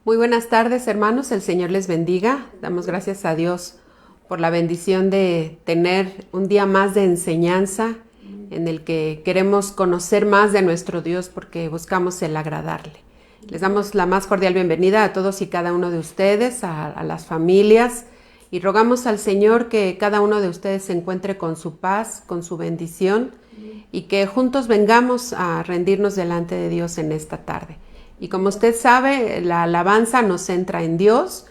Muy buenas tardes, hermanos. El Señor les bendiga. Damos gracias a Dios por la bendición de tener un día más de enseñanza en el que queremos conocer más de nuestro Dios porque buscamos el agradarle. Les damos la más cordial bienvenida a todos y cada uno de ustedes, a las familias, y rogamos al Señor que cada uno de ustedes se encuentre con su paz, con su bendición, y que juntos vengamos a rendirnos delante de Dios en esta tarde. Y como usted sabe, la alabanza nos centra en Dios,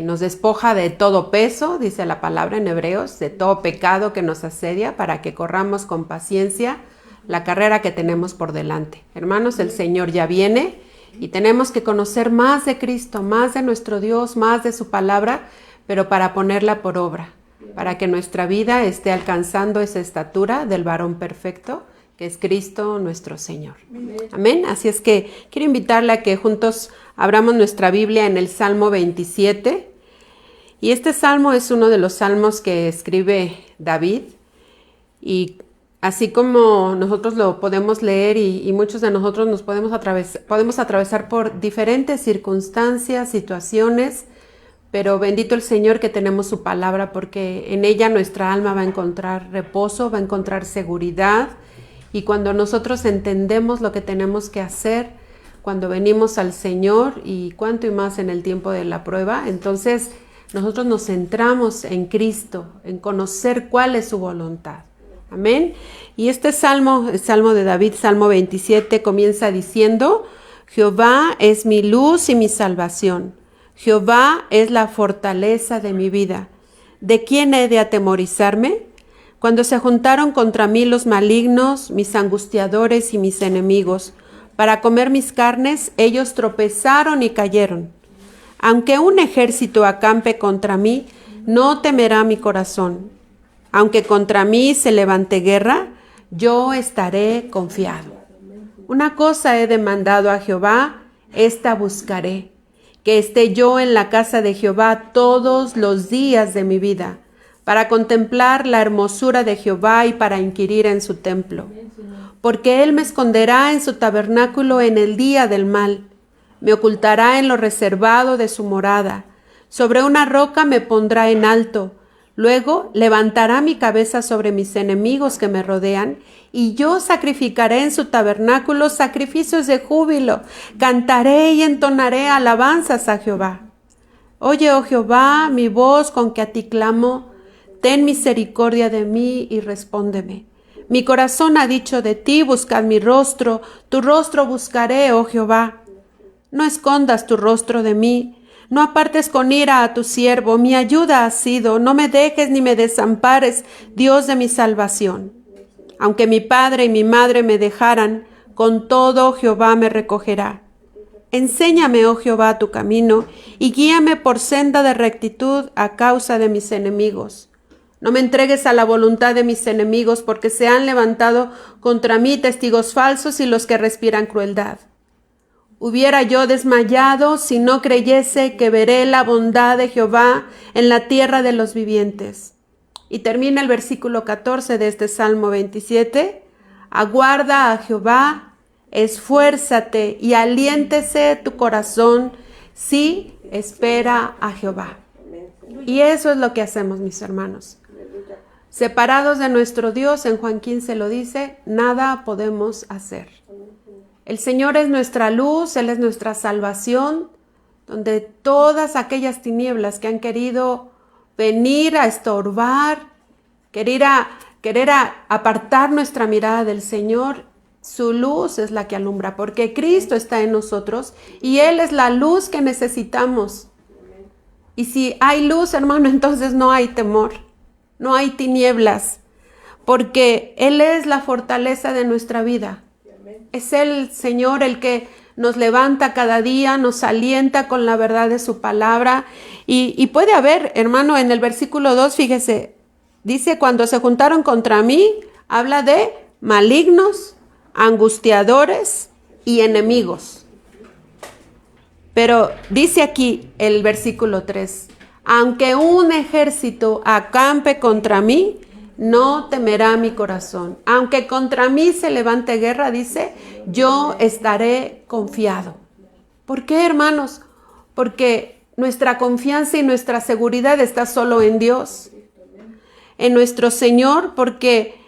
nos despoja de todo peso, dice la palabra en Hebreos, de todo pecado que nos asedia, para que corramos con paciencia la carrera que tenemos por delante. Hermanos, el Señor ya viene y tenemos que conocer más de Cristo, más de nuestro Dios, más de su palabra, pero para ponerla por obra, para que nuestra vida esté alcanzando esa estatura del varón perfecto, que es Cristo nuestro Señor. Amén. Así es que quiero invitarle a que juntos abramos nuestra Biblia en el Salmo 27. Y este salmo es uno de los salmos que escribe David. Y así como nosotros lo podemos leer y muchos de nosotros nos podemos atravesar por diferentes circunstancias, situaciones, pero bendito el Señor que tenemos su palabra, porque en ella nuestra alma va a encontrar reposo, va a encontrar seguridad. Y cuando nosotros entendemos lo que tenemos que hacer, cuando venimos al Señor y cuánto y más en el tiempo de la prueba, entonces nosotros nos centramos en Cristo, en conocer cuál es su voluntad. Amén. Y este salmo, el salmo de David, Salmo 27, comienza diciendo: Jehová es mi luz y mi salvación. Jehová es la fortaleza de mi vida. ¿De quién he de atemorizarme? Cuando se juntaron contra mí los malignos, mis angustiadores y mis enemigos, para comer mis carnes, ellos tropezaron y cayeron. Aunque un ejército acampe contra mí, no temerá mi corazón. Aunque contra mí se levante guerra, yo estaré confiado. Una cosa he demandado a Jehová, esta buscaré, que esté yo en la casa de Jehová todos los días de mi vida, para contemplar la hermosura de Jehová y para inquirir en su templo. Porque Él me esconderá en su tabernáculo en el día del mal, me ocultará en lo reservado de su morada, sobre una roca me pondrá en alto, luego levantará mi cabeza sobre mis enemigos que me rodean, y yo sacrificaré en su tabernáculo sacrificios de júbilo, cantaré y entonaré alabanzas a Jehová. Oye, oh Jehová, mi voz con que a ti clamo, ten misericordia de mí y respóndeme. Mi corazón ha dicho de ti, buscad mi rostro, tu rostro buscaré, oh Jehová. No escondas tu rostro de mí, no apartes con ira a tu siervo, mi ayuda has sido, no me dejes ni me desampares, Dios de mi salvación. Aunque mi padre y mi madre me dejaran, con todo Jehová me recogerá. Enséñame, oh Jehová, tu camino, y guíame por senda de rectitud a causa de mis enemigos. No me entregues a la voluntad de mis enemigos, porque se han levantado contra mí testigos falsos y los que respiran crueldad. Hubiera yo desmayado si no creyese que veré la bondad de Jehová en la tierra de los vivientes. Y termina el versículo 14 de este Salmo 27. Aguarda a Jehová, esfuérzate y aliéntese tu corazón, sí, espera a Jehová. Y eso es lo que hacemos, mis hermanos. Separados de nuestro Dios, en Juan 15 lo dice, nada podemos hacer. El Señor es nuestra luz, Él es nuestra salvación, donde todas aquellas tinieblas que han querido venir a estorbar, querer apartar nuestra mirada del Señor, su luz es la que alumbra, porque Cristo está en nosotros y Él es la luz que necesitamos. Y si hay luz, hermano, entonces no hay temor, no hay tinieblas, porque Él es la fortaleza de nuestra vida. Es el Señor el que nos levanta cada día, nos alienta con la verdad de su palabra. Y puede haber, hermano, en el versículo 2, fíjese, dice, cuando se juntaron contra mí, habla de malignos, angustiadores y enemigos. Pero dice aquí el versículo 3, aunque un ejército acampe contra mí, no temerá mi corazón. Aunque contra mí se levante guerra, dice, yo estaré confiado. ¿Por qué, hermanos? porque nuestra confianza y nuestra seguridad está solo en Dios, en nuestro Señor, porque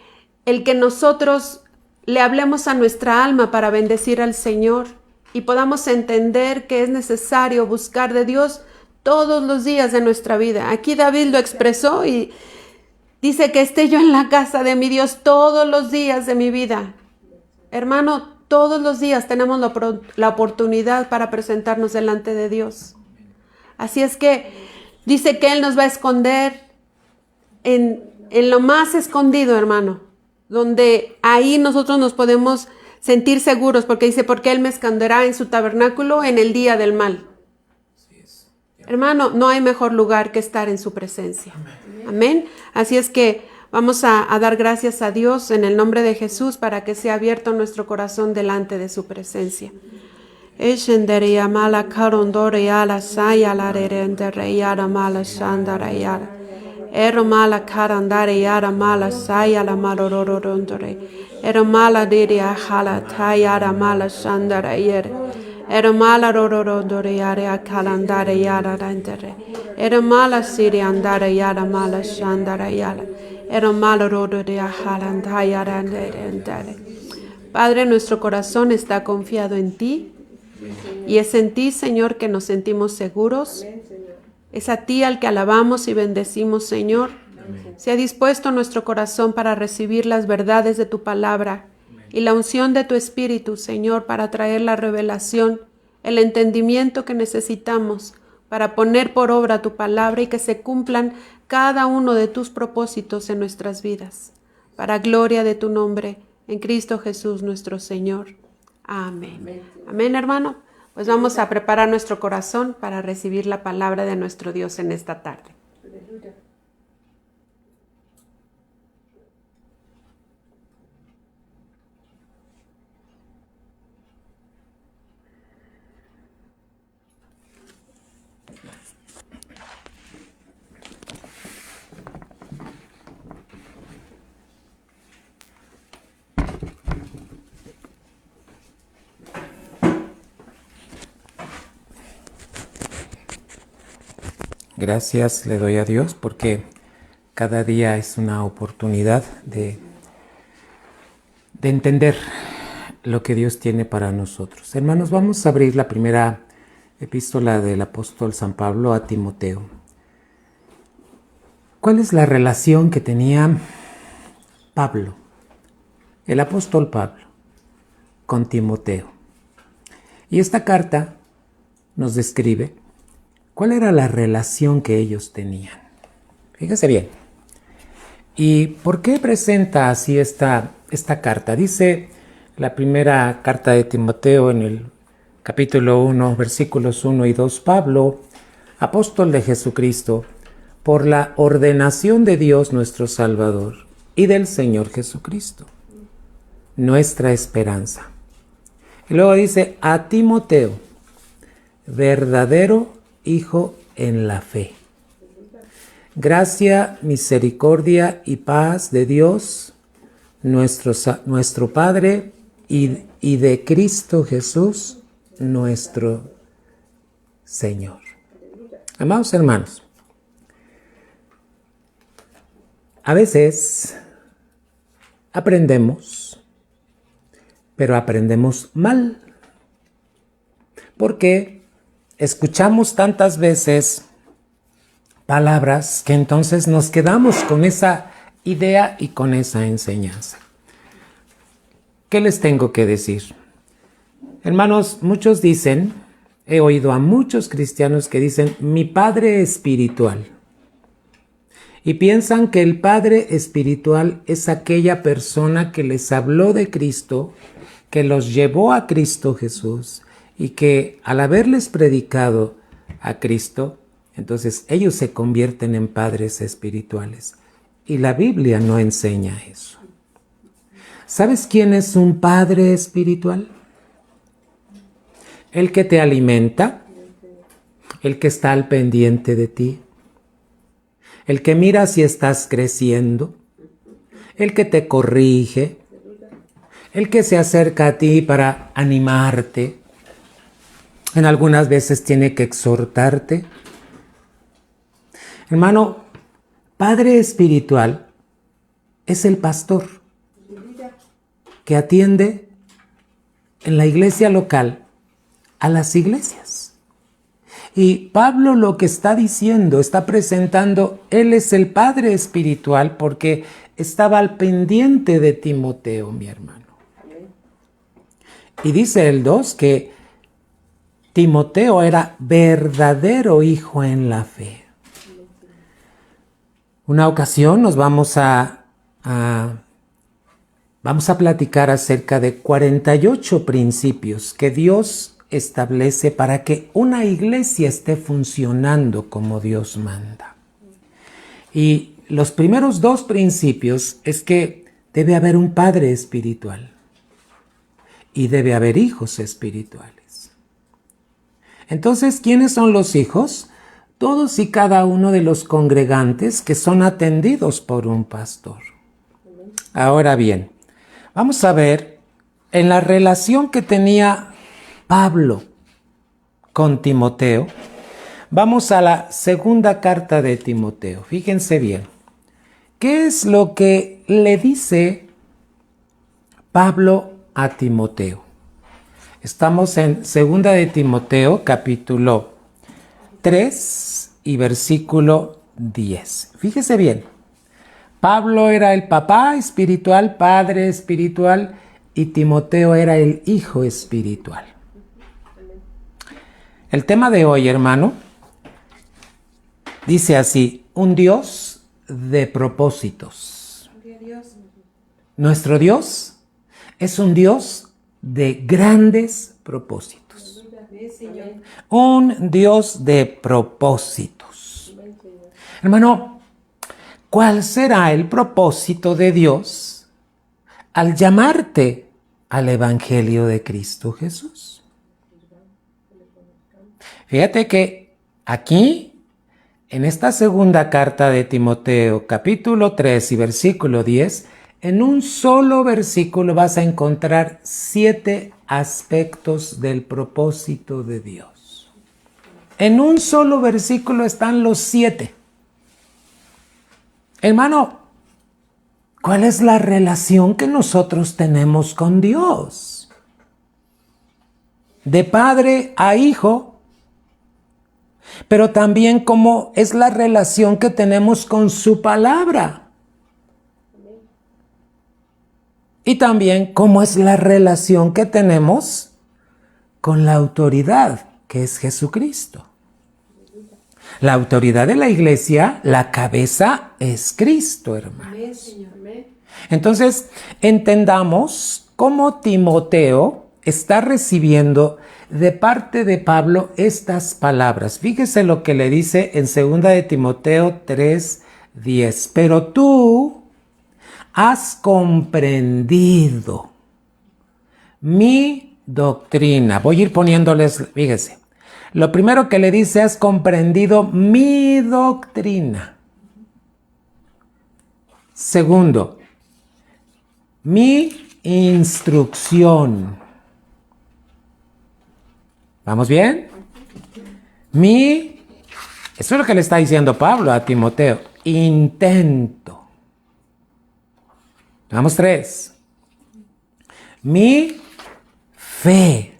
el que nosotros le hablemos a nuestra alma para bendecir al Señor y podamos entender que es necesario buscar de Dios todos los días de nuestra vida. Aquí David lo expresó y dice que esté yo en la casa de mi Dios todos los días de mi vida. Hermano, todos los días tenemos la oportunidad para presentarnos delante de Dios. Así es que dice que Él nos va a esconder en lo más escondido, hermano, donde ahí nosotros nos podemos sentir seguros, porque dice, porque Él me esconderá en su tabernáculo en el día del mal. Hermano, no hay mejor lugar que estar en su presencia. Amén. Así es que vamos a dar gracias a Dios en el nombre de Jesús para que sea abierto nuestro corazón delante de su presencia. Ero mala karandare yara mala sayala malororondore. Ero mala diria hala tayara mala sandara yere. Ero mala rororondore yara kalandare yara rendere. Ero mala siri andare yara mala sandara yara. Ero mala rodore halandaya rendere. Padre, nuestro corazón está confiado en ti y es en ti, Señor, que nos sentimos seguros. Es a ti al que alabamos y bendecimos, Señor. Amén. Se ha dispuesto nuestro corazón para recibir las verdades de tu palabra y la unción de tu Espíritu, Señor, para traer la revelación, el entendimiento que necesitamos para poner por obra tu palabra y que se cumplan cada uno de tus propósitos en nuestras vidas. Para gloria de tu nombre, en Cristo Jesús nuestro Señor. Amén. Amén, amén, hermano. Pues vamos a preparar nuestro corazón para recibir la palabra de nuestro Dios en esta tarde. Gracias le doy a Dios porque cada día es una oportunidad de entender lo que Dios tiene para nosotros. Hermanos, vamos a abrir la primera epístola del apóstol San Pablo a Timoteo. ¿Cuál es la relación que tenía Pablo, el apóstol Pablo, con Timoteo? Y esta carta nos describe cuál era la relación que ellos tenían. Fíjese bien. ¿Y por qué presenta así esta carta? Dice la primera carta de Timoteo en el capítulo 1, versículos 1 y 2. Pablo, apóstol de Jesucristo, por la ordenación de Dios nuestro Salvador y del Señor Jesucristo, nuestra esperanza. Y luego dice, a Timoteo, verdadero hijo en la fe. Gracia, misericordia y paz de Dios, nuestro Padre, y de Cristo Jesús, nuestro Señor. Amados hermanos, a veces aprendemos, pero aprendemos mal, porque escuchamos tantas veces palabras que entonces nos quedamos con esa idea y con esa enseñanza. ¿Qué les tengo que decir? Hermanos, muchos dicen, he oído a muchos cristianos que dicen, mi padre espiritual. Y piensan que el padre espiritual es aquella persona que les habló de Cristo, que los llevó a Cristo Jesús, y que al haberles predicado a Cristo, entonces ellos se convierten en padres espirituales. Y la Biblia no enseña eso. ¿Sabes quién es un padre espiritual? El que te alimenta, el que está al pendiente de ti, el que mira si estás creciendo, el que te corrige, el que se acerca a ti para animarte, En algunas veces tiene que exhortarte. Hermano, padre espiritual es el pastor que atiende en la iglesia local a las iglesias. Y Pablo lo que está diciendo, está presentando, él es el padre espiritual porque estaba al pendiente de Timoteo, mi hermano. Y dice el 2 que Timoteo era verdadero hijo en la fe. Una ocasión nos vamos a platicar acerca de 48 principios que Dios establece para que una iglesia esté funcionando como Dios manda. Y los primeros 2 principios es que debe haber un padre espiritual y debe haber hijos espirituales. Entonces, ¿quiénes son los hijos? Todos y cada uno de los congregantes que son atendidos por un pastor. Ahora bien, vamos a ver en la relación que tenía Pablo con Timoteo. Vamos a la segunda carta de Timoteo. Fíjense bien. ¿Qué es lo que le dice Pablo a Timoteo? Estamos en segunda de Timoteo, capítulo 3 y versículo 10. Fíjese bien. Pablo era el papá espiritual, padre espiritual, y Timoteo era el hijo espiritual. El tema de hoy, hermano, dice así: un Dios de propósitos. Nuestro Dios es un Dios de grandes propósitos. Un Dios de propósitos. Hermano, ¿cuál será el propósito de Dios al llamarte al Evangelio de Cristo Jesús? Fíjate que aquí, en esta segunda carta de Timoteo, capítulo 3 y versículo 10, en un solo versículo vas a encontrar 7 aspectos del propósito de Dios. En un solo versículo están los 7. Hermano, ¿cuál es la relación que nosotros tenemos con Dios? De padre a hijo, pero también cómo es la relación que tenemos con su palabra. Y también cómo es la relación que tenemos con la autoridad, que es Jesucristo. La autoridad de la iglesia, la cabeza es Cristo, hermanos. Entonces, entendamos cómo Timoteo está recibiendo de parte de Pablo estas palabras. Fíjese lo que le dice en 2 de Timoteo 3:10. Pero tú has comprendido mi doctrina. Voy a ir poniéndoles, fíjese. Lo primero que le dice: has comprendido mi doctrina. Segundo, mi instrucción. ¿Vamos bien? Eso es lo que le está diciendo Pablo a Timoteo. Intento. Vamos 3. Mi fe.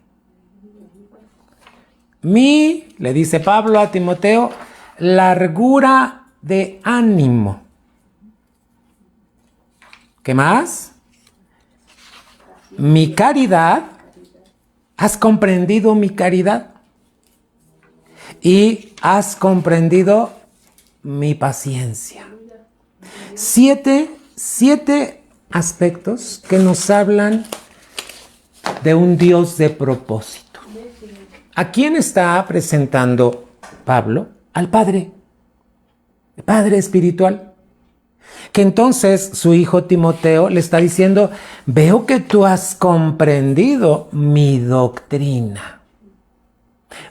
Le dice Pablo a Timoteo, largura de ánimo. ¿Qué más? Mi caridad. ¿Has comprendido mi caridad? Y has comprendido mi paciencia. 7 aspectos que nos hablan de un Dios de propósito. ¿A quién está presentando Pablo? Al Padre. El Padre espiritual. Que entonces su hijo Timoteo le está diciendo: veo que tú has comprendido mi doctrina,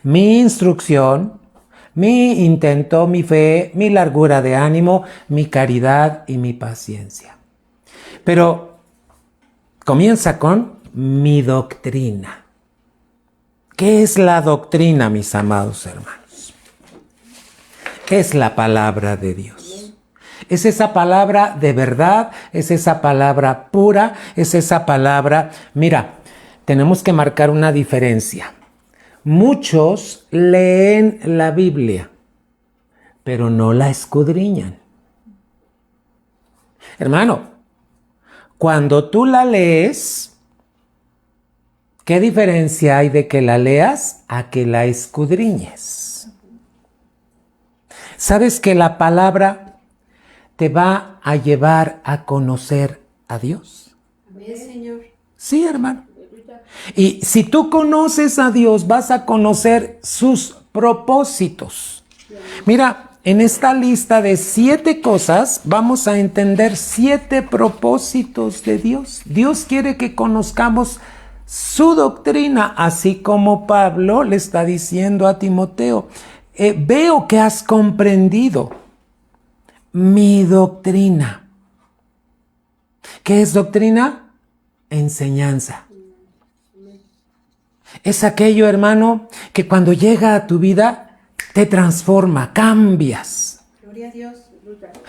mi instrucción, mi intento, mi fe, mi largura de ánimo, mi caridad y mi paciencia. Pero comienza con mi doctrina. ¿Qué es la doctrina, mis amados hermanos? Es la palabra de Dios. Es esa palabra de verdad, es esa palabra pura, es esa palabra... Mira, tenemos que marcar una diferencia. Muchos leen la Biblia, pero no la escudriñan. Hermano, cuando tú la lees, ¿qué diferencia hay de que la leas a que la escudriñes? ¿Sabes que la palabra te va a llevar a conocer a Dios? Amén, Señor. Sí, hermano. Y si tú conoces a Dios, vas a conocer sus propósitos. Mira, en esta lista de 7 cosas vamos a entender 7 propósitos de Dios. Dios quiere que conozcamos su doctrina, así como Pablo le está diciendo a Timoteo, veo que has comprendido mi doctrina. ¿Qué es doctrina? Enseñanza. Es aquello, hermano, que cuando llega a tu vida te transforma, cambias. Gloria a Dios.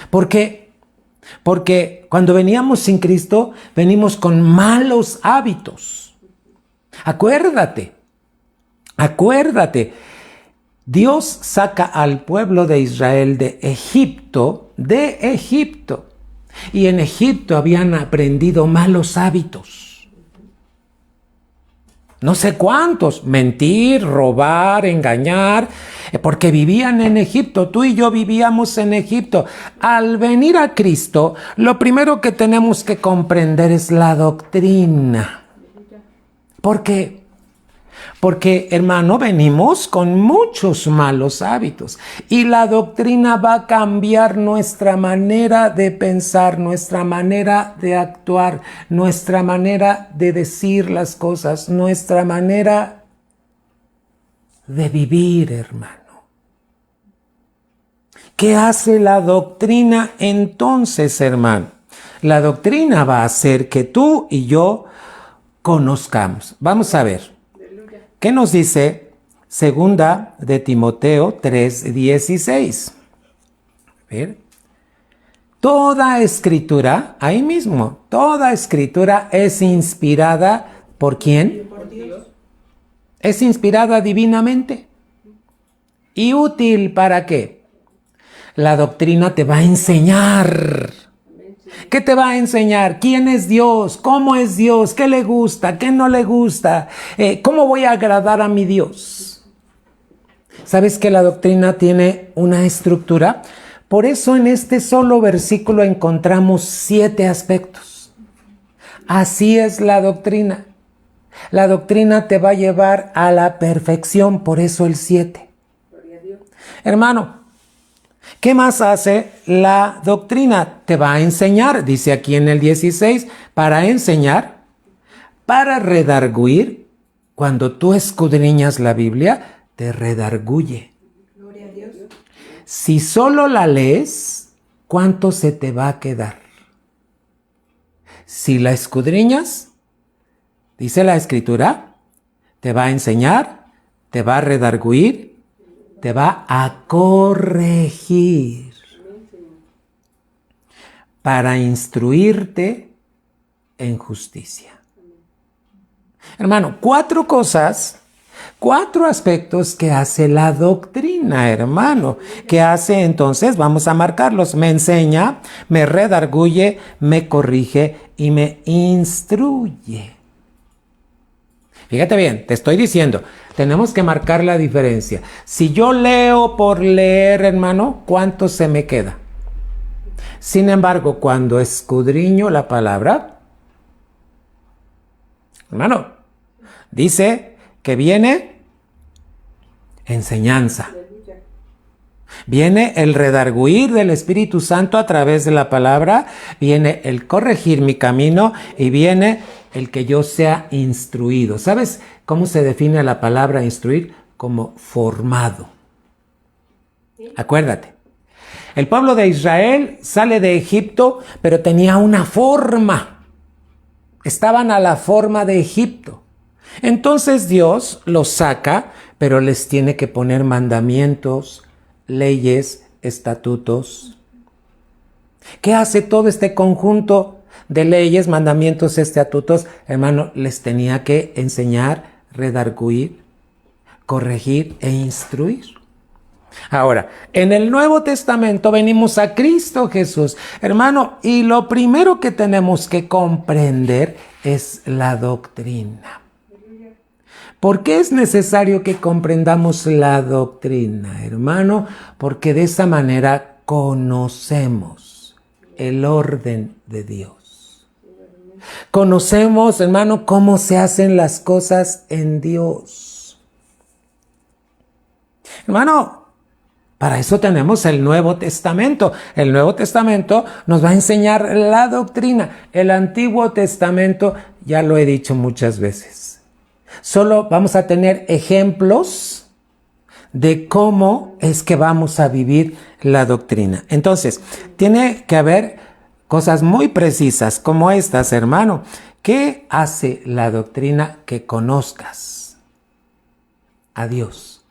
¿Por qué? Porque cuando veníamos sin Cristo, venimos con malos hábitos. Acuérdate. Dios saca al pueblo de Israel de Egipto. Y en Egipto habían aprendido malos hábitos. No sé cuántos, mentir, robar, engañar, porque vivían en Egipto, tú y yo vivíamos en Egipto. Al venir a Cristo, lo primero que tenemos que comprender es la doctrina. ¿Por qué? Porque, hermano, venimos con muchos malos hábitos y la doctrina va a cambiar nuestra manera de pensar, nuestra manera de actuar, nuestra manera de decir las cosas, nuestra manera de vivir, hermano. ¿Qué hace la doctrina entonces, hermano? La doctrina va a hacer que tú y yo conozcamos. Vamos a ver. ¿Qué nos dice segunda de Timoteo 3:16? A ver. Toda escritura, ahí mismo, toda escritura es inspirada ¿por quién? Por Dios. Es inspirada divinamente. ¿Y útil para qué? La doctrina te va a enseñar. ¿Qué te va a enseñar? ¿Quién es Dios? ¿Cómo es Dios? ¿Qué le gusta? ¿Qué no le gusta? ¿Cómo voy a agradar a mi Dios? ¿Sabes que la doctrina tiene una estructura? Por eso en este solo versículo encontramos 7 aspectos. Así es la doctrina. La doctrina te va a llevar a la perfección, por eso el 7. Hermano, ¿qué más hace la doctrina? Te va a enseñar, dice aquí en el 16, para enseñar, para redarguir. Cuando tú escudriñas la Biblia, te redarguye. Gloria a Dios. Si solo la lees, ¿cuánto se te va a quedar? Si la escudriñas, dice la Escritura, te va a enseñar, te va a redarguir, te va a corregir para instruirte en justicia. Hermano, 4 cosas, 4 aspectos que hace la doctrina, hermano. ¿Qué hace entonces? Vamos a marcarlos. Me enseña, me redarguye, me corrige y me instruye. Fíjate bien, te estoy diciendo, tenemos que marcar la diferencia. Si yo leo por leer, hermano, ¿cuánto se me queda? Sin embargo, cuando escudriño la palabra, hermano, dice que viene enseñanza. Viene el redarguir del Espíritu Santo a través de la palabra, viene el corregir mi camino y viene el que yo sea instruido. ¿Sabes cómo se define la palabra instruir? Como formado. Acuérdate, el pueblo de Israel sale de Egipto, pero tenía una forma. Estaban a la forma de Egipto. Entonces Dios los saca, pero les tiene que poner mandamientos, leyes, estatutos. ¿Qué hace todo este conjunto de leyes, mandamientos, estatutos? Hermano, les tenía que enseñar, redarguir, corregir e instruir. Ahora, en el Nuevo Testamento venimos a Cristo Jesús, hermano, y lo primero que tenemos que comprender es la doctrina. ¿Por qué es necesario que comprendamos la doctrina, hermano? Porque de esa manera conocemos el orden de Dios. Conocemos, hermano, cómo se hacen las cosas en Dios. Hermano, para eso tenemos el Nuevo Testamento. El Nuevo Testamento nos va a enseñar la doctrina. El Antiguo Testamento, ya lo he dicho muchas veces. Solo vamos a tener ejemplos de cómo es que vamos a vivir la doctrina. Entonces, tiene que haber cosas muy precisas como estas, hermano. ¿Qué hace la doctrina? Que conozcas a Dios,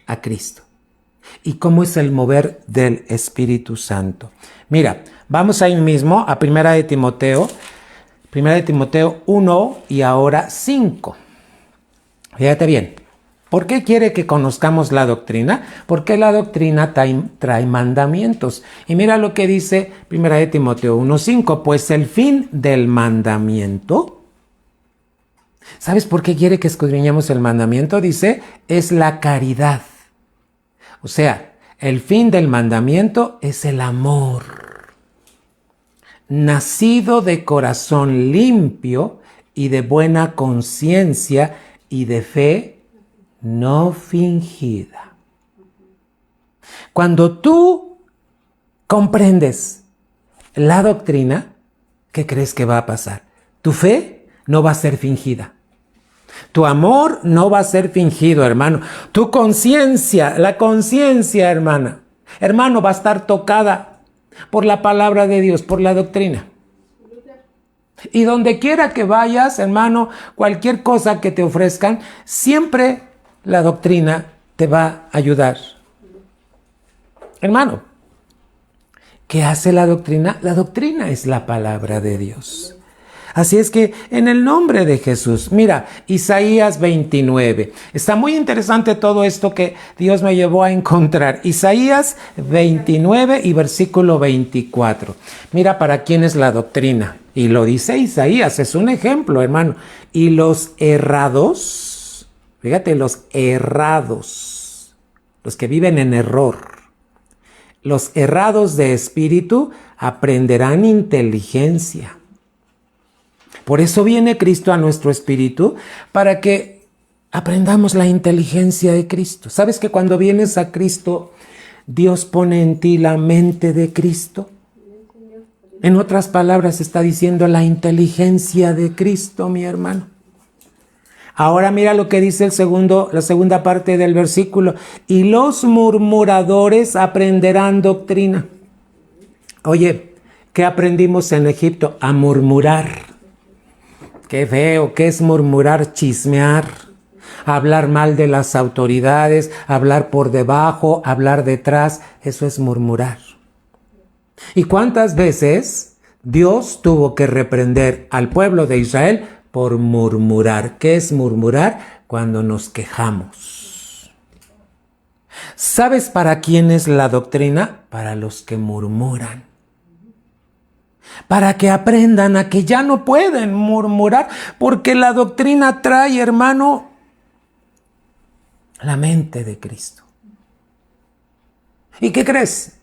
a Cristo. ¿Y cómo es el mover del Espíritu Santo? Mira, vamos ahí mismo a 1 Timoteo 1 y ahora 5. Fíjate bien, ¿por qué quiere que conozcamos la doctrina? Porque la doctrina trae mandamientos. Y mira lo que dice 1 Timoteo 1:5, pues el fin del mandamiento. ¿Sabes por qué quiere que escudriñemos el mandamiento? Dice, es la caridad. O sea, el fin del mandamiento es el amor. Nacido de corazón limpio y de buena conciencia y de fe no fingida. Cuando tú comprendes la doctrina, ¿qué crees que va a pasar? Tu fe no va a ser fingida. Tu amor no va a ser fingido, hermano. Tu conciencia, la conciencia, hermano, va a estar tocada por la palabra de Dios, por la doctrina. Y donde quiera que vayas, hermano, cualquier cosa que te ofrezcan, siempre la doctrina te va a ayudar. Hermano, ¿qué hace la doctrina? La doctrina es la palabra de Dios. Así es que en el nombre de Jesús, mira, Isaías 29. Está muy interesante todo esto que Dios me llevó a encontrar. Isaías 29 y versículo 24. Mira para quién es la doctrina. Y lo dice Isaías, es un ejemplo, hermano. Y los errados, fíjate, los errados, los que viven en error, los errados de espíritu aprenderán inteligencia. Por eso viene Cristo a nuestro espíritu, para que aprendamos la inteligencia de Cristo. ¿Sabes que cuando vienes a Cristo, Dios pone en ti la mente de Cristo? En otras palabras, está diciendo la inteligencia de Cristo, mi hermano. Ahora mira lo que dice la segunda parte del versículo. Y los murmuradores aprenderán doctrina. Oye, ¿qué aprendimos en Egipto? A murmurar. Qué feo, ¿qué es murmurar? Chismear, hablar mal de las autoridades, hablar por debajo, hablar detrás. Eso es murmurar. ¿Y cuántas veces Dios tuvo que reprender al pueblo de Israel por murmurar? ¿Qué es murmurar? Cuando nos quejamos. ¿Sabes para quién es la doctrina? Para los que murmuran. Para que aprendan a que ya no pueden murmurar, porque la doctrina trae, hermano, la mente de Cristo. ¿Y qué crees?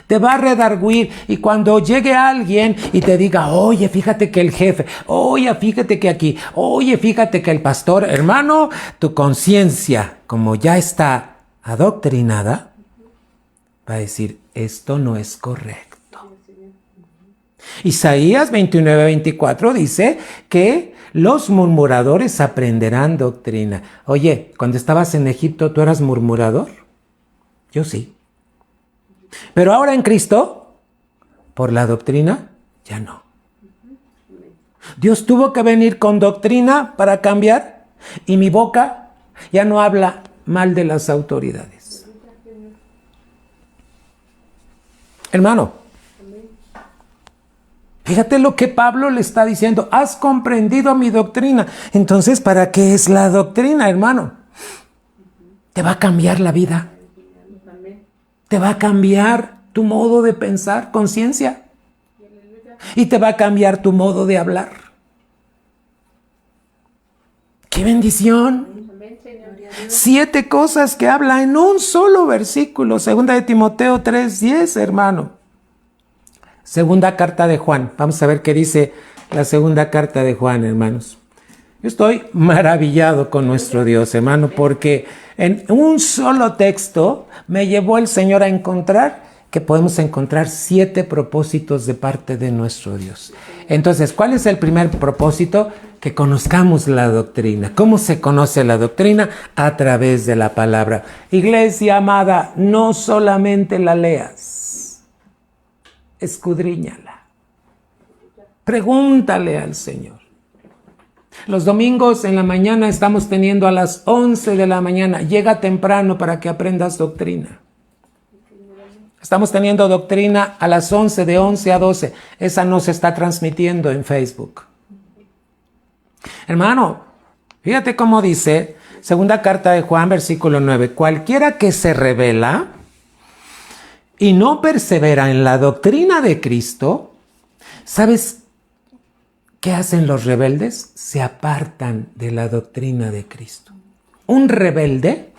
Te va a redarguir, y cuando llegue alguien y te diga, oye, fíjate que el jefe, oye, fíjate que aquí, oye, fíjate que el pastor, hermano, tu conciencia, como ya está adoctrinada, va a decir, esto no es correcto. Isaías 29:24 dice que los murmuradores aprenderán doctrina. Oye, cuando estabas en Egipto, ¿tú eras murmurador? Yo sí. Pero ahora en Cristo, por la doctrina, ya no. Dios tuvo que venir con doctrina para cambiar. Y mi boca ya no habla mal de las autoridades. Hermano, fíjate lo que Pablo le está diciendo. Has comprendido mi doctrina. Entonces, ¿para qué es la doctrina, hermano? Te va a cambiar la vida. Te va a cambiar tu modo de pensar, conciencia. Y te va a cambiar tu modo de hablar. ¡Qué bendición! 7 cosas que habla en un solo versículo. 2 de Timoteo 3:10, hermano. Segunda carta de Juan. Vamos a ver qué dice la segunda carta de Juan, hermanos. Yo estoy maravillado con nuestro Dios, hermano, porque en un solo texto me llevó el Señor a encontrar que podemos encontrar 7 propósitos de parte de nuestro Dios. Entonces, ¿cuál es el primer propósito? Que conozcamos la doctrina. ¿Cómo se conoce la doctrina? A través de la palabra. Iglesia amada, no solamente la leas, escudriñala. Pregúntale al Señor. Los domingos en la mañana estamos teniendo a las 11 de la mañana. Llega temprano para que aprendas doctrina. Estamos teniendo doctrina a las 11, de 11 a 12. Esa no se está transmitiendo en Facebook. Hermano, fíjate cómo dice, segunda carta de Juan, versículo 9. Cualquiera que se rebela y no persevera en la doctrina de Cristo, ¿sabes qué hacen los rebeldes? Se apartan de la doctrina de Cristo. Un rebelde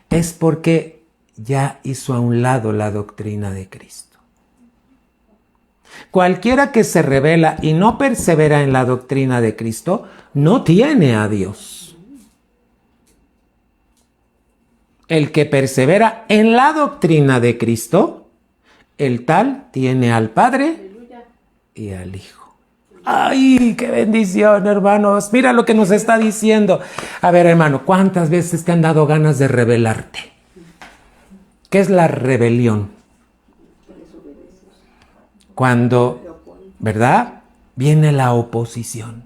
es porque ya hizo a un lado la doctrina de Cristo. Cualquiera que se rebela y no persevera en la doctrina de Cristo, no tiene a Dios. El que persevera en la doctrina de Cristo, el tal tiene al Padre y al Hijo. ¡Ay, qué bendición, hermanos! Mira lo que nos está diciendo. A ver, hermano, ¿cuántas veces te han dado ganas de rebelarte? ¿Qué es la rebelión? Cuando, ¿verdad? Viene la oposición.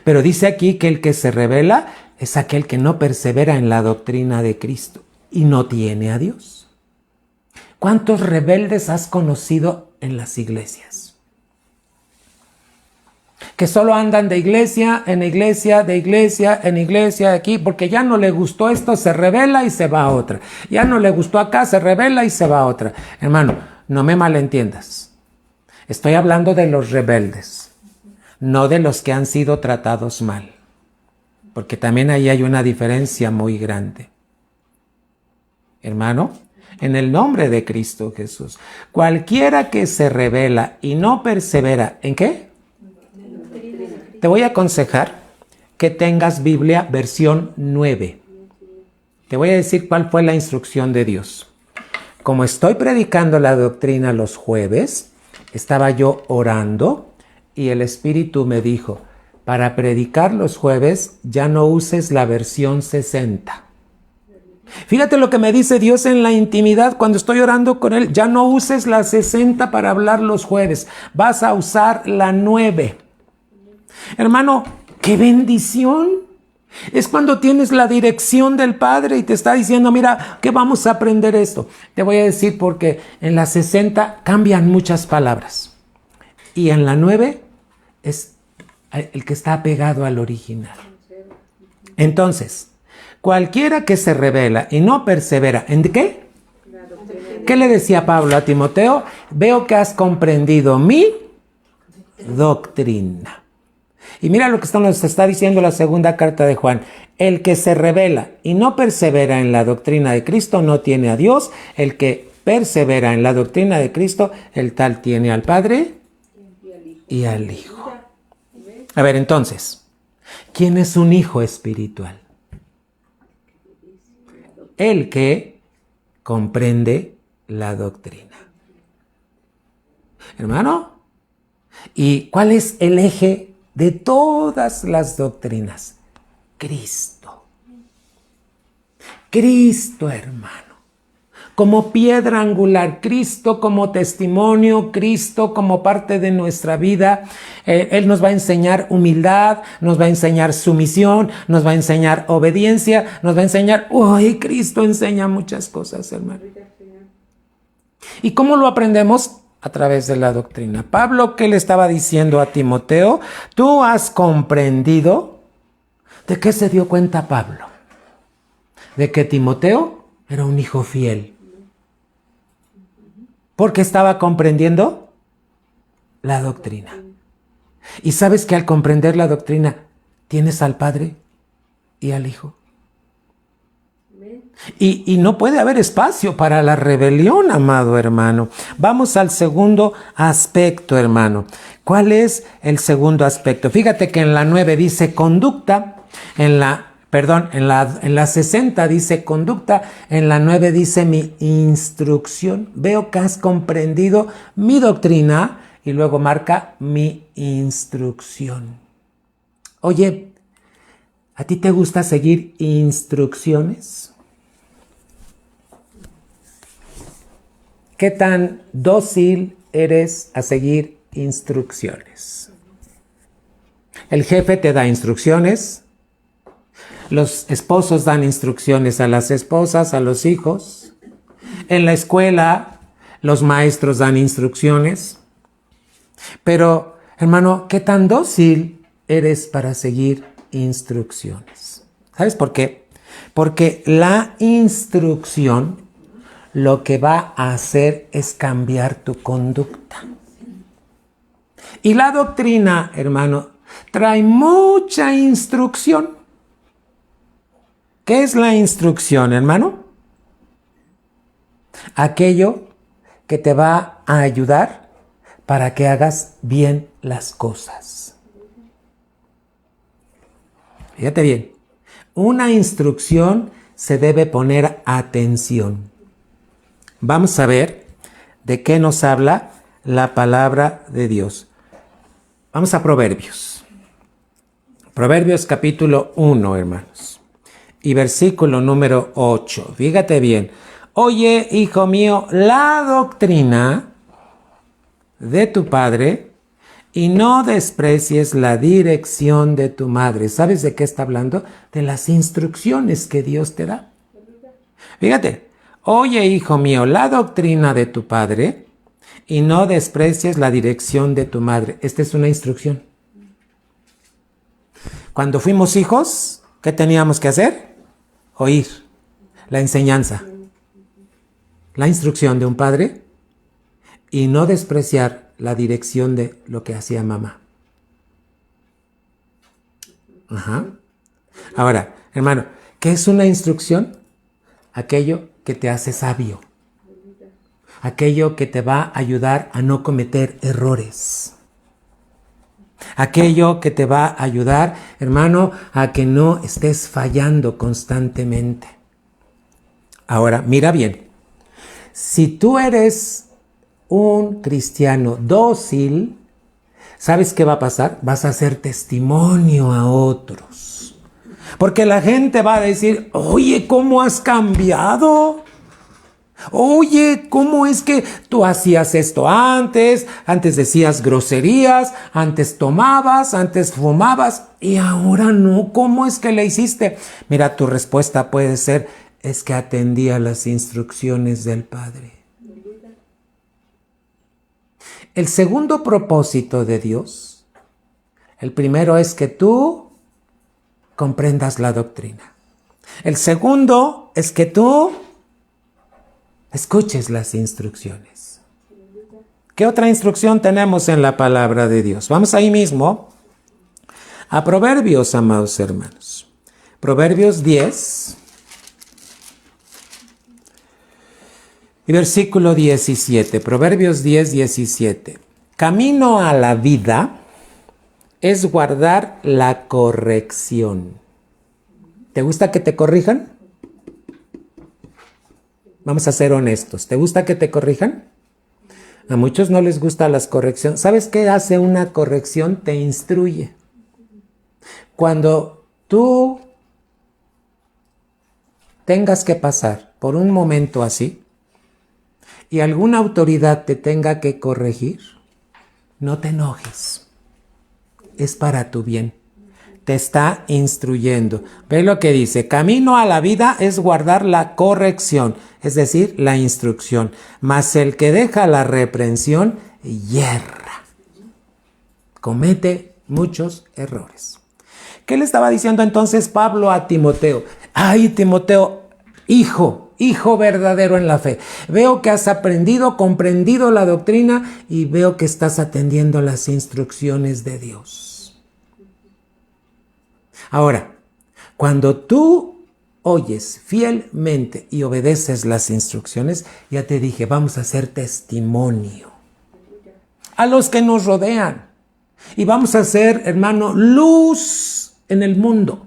Pero dice aquí que el que se rebela es aquel que no persevera en la doctrina de Cristo y no tiene a Dios. ¿Cuántos rebeldes has conocido en las iglesias? Que solo andan de iglesia en iglesia, de iglesia en iglesia, aquí, porque ya no le gustó esto, se rebela y se va a otra. Ya no le gustó acá, se rebela y se va a otra. Hermano, no me malentiendas. Estoy hablando de los rebeldes, no de los que han sido tratados mal. Porque también ahí hay una diferencia muy grande. Hermano, en el nombre de Cristo Jesús, cualquiera que se rebela y no persevera, ¿en qué? Te voy a aconsejar que tengas Biblia versión 9. Te voy a decir cuál fue la instrucción de Dios. Como estoy predicando la doctrina los jueves, estaba yo orando y el Espíritu me dijo, para predicar los jueves ya no uses la versión 60. Fíjate lo que me dice Dios en la intimidad cuando estoy orando con Él. Ya no uses la 60 para hablar los jueves. Vas a usar la 9. Hermano, ¡qué bendición! Es cuando tienes la dirección del Padre y te está diciendo, mira, ¿qué vamos a aprender esto? Te voy a decir porque en la 60 cambian muchas palabras. Y en la 9 es el que está pegado al original. Entonces, cualquiera que se rebela y no persevera, ¿en qué? ¿Qué le decía Pablo a Timoteo? Veo que has comprendido mi doctrina. Y mira lo que nos está diciendo la segunda carta de Juan. El que se rebela y no persevera en la doctrina de Cristo no tiene a Dios. El que persevera en la doctrina de Cristo, el tal tiene al Padre y al Hijo. A ver, entonces, ¿quién es un hijo espiritual? El que comprende la doctrina. Hermano, ¿y cuál es el eje de todas las doctrinas? Cristo. Cristo, hermano. como piedra angular, Cristo como testimonio, Cristo como parte de nuestra vida. Él nos va a enseñar humildad, nos va a enseñar sumisión, nos va a enseñar obediencia, nos va a enseñar, Cristo enseña muchas cosas, hermano. ¿Y cómo lo aprendemos? A través de la doctrina. Pablo, ¿qué le estaba diciendo a Timoteo? ¿Tú has comprendido? ¿De qué se dio cuenta Pablo? De que Timoteo era un hijo fiel. Porque estaba comprendiendo la doctrina. Y sabes que al comprender la doctrina, tienes al Padre y al Hijo. Y no puede haber espacio para la rebelión, amado hermano. Vamos al segundo aspecto, hermano. ¿Cuál es el segundo aspecto? Fíjate que en la 9 dice conducta, en la 60 dice conducta, en la 9 dice mi instrucción. Veo que has comprendido mi doctrina y luego marca mi instrucción. Oye, ¿a ti te gusta seguir instrucciones? ¿Qué tan dócil eres a seguir instrucciones? El jefe te da instrucciones. Los esposos dan instrucciones a las esposas, a los hijos. En la escuela, los maestros dan instrucciones. Pero, hermano, ¿qué tan dócil eres para seguir instrucciones? ¿Sabes por qué? Porque la instrucción lo que va a hacer es cambiar tu conducta. Y la doctrina, hermano, trae mucha instrucción. ¿Qué es la instrucción, hermano? Aquello que te va a ayudar para que hagas bien las cosas. Fíjate bien, una instrucción se debe poner atención. Vamos a ver de qué nos habla la palabra de Dios. Vamos a Proverbios. Proverbios capítulo 1, hermanos. Y versículo número 8. Fíjate bien. Oye, hijo mío, la doctrina de tu padre y no desprecies la dirección de tu madre. ¿Sabes de qué está hablando? De las instrucciones que Dios te da. Fíjate. Oye, hijo mío, la doctrina de tu padre y no desprecies la dirección de tu madre. Esta es una instrucción. Cuando fuimos hijos, ¿qué teníamos que hacer? Oír la enseñanza, la instrucción de un padre y no despreciar la dirección de lo que hacía mamá. Ajá. Ahora, hermano, ¿qué es una instrucción? Aquello que te hace sabio. Aquello que te va a ayudar a no cometer errores. Aquello que te va a ayudar, hermano, a que no estés fallando constantemente. Ahora, mira bien. Si tú eres un cristiano dócil, ¿sabes qué va a pasar? Vas a hacer testimonio a otros. Porque la gente va a decir, oye, ¿cómo has cambiado? Oye, ¿cómo es que tú hacías esto antes? Antes decías groserías, antes tomabas, antes fumabas y ahora no. ¿Cómo es que le hiciste? Mira, tu respuesta puede ser, es que atendía las instrucciones del Padre. El segundo propósito de Dios, el primero es que tú comprendas la doctrina. El segundo es que tú escuches las instrucciones. ¿Qué otra instrucción tenemos en la palabra de Dios? Vamos ahí mismo a Proverbios, amados hermanos. Proverbios 10 y versículo 17. Proverbios 10, 17. Camino a la vida es guardar la corrección. ¿Te gusta que te corrijan? Vamos a ser honestos. ¿Te gusta que te corrijan? A muchos no les gusta las correcciones. ¿Sabes qué hace una corrección? Te instruye. Cuando tú tengas que pasar por un momento así, y alguna autoridad te tenga que corregir, no te enojes. Es para tu bien. Te está instruyendo. Ve lo que dice: camino a la vida es guardar la corrección, es decir, la instrucción. Mas el que deja la reprensión yerra. Comete muchos errores. ¿Qué le estaba diciendo entonces Pablo a Timoteo? Ay, Timoteo, hijo verdadero en la fe. Veo que has aprendido, comprendido la doctrina y veo que estás atendiendo las instrucciones de Dios. Ahora, cuando tú oyes fielmente y obedeces las instrucciones, ya te dije, vamos a hacer testimonio a los que nos rodean. Y vamos a ser, hermano, luz en el mundo.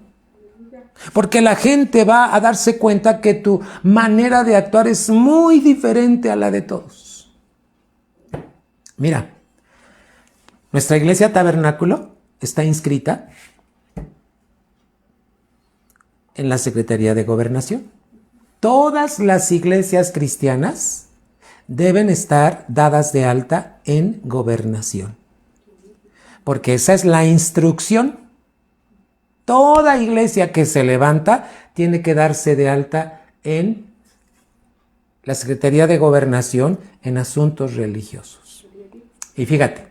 Porque la gente va a darse cuenta que tu manera de actuar es muy diferente a la de todos. Mira, nuestra iglesia Tabernáculo está inscrita en la Secretaría de Gobernación. Todas las iglesias cristianas deben estar dadas de alta en gobernación. Porque esa es la instrucción. Toda iglesia que se levanta tiene que darse de alta en la Secretaría de Gobernación en asuntos religiosos. Y fíjate,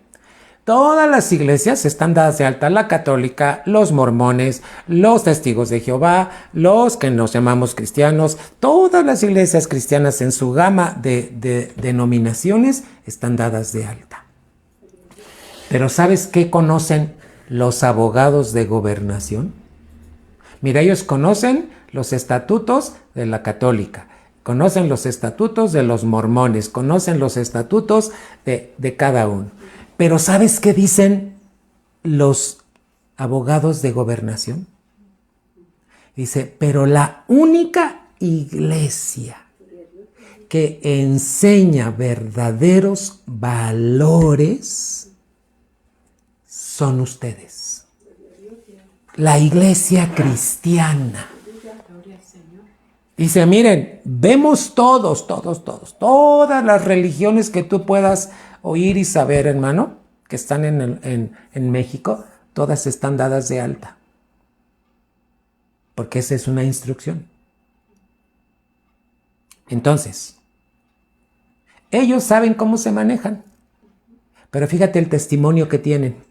todas las iglesias están dadas de alta: la católica, los mormones, los testigos de Jehová, los que nos llamamos cristianos. Todas las iglesias cristianas en su gama de denominaciones están dadas de alta. Pero ¿sabes qué conocen los abogados de gobernación? Mira, ellos conocen los estatutos de la católica, conocen los estatutos de los mormones, conocen los estatutos de cada uno. Pero ¿sabes qué dicen los abogados de gobernación? Dice, pero la única iglesia que enseña verdaderos valores son ustedes. La iglesia cristiana. Dice, miren, vemos todas las religiones que tú puedas oír y saber, hermano, que están en México, todas están dadas de alta. Porque esa es una instrucción. Entonces, ellos saben cómo se manejan. Pero fíjate el testimonio que tienen.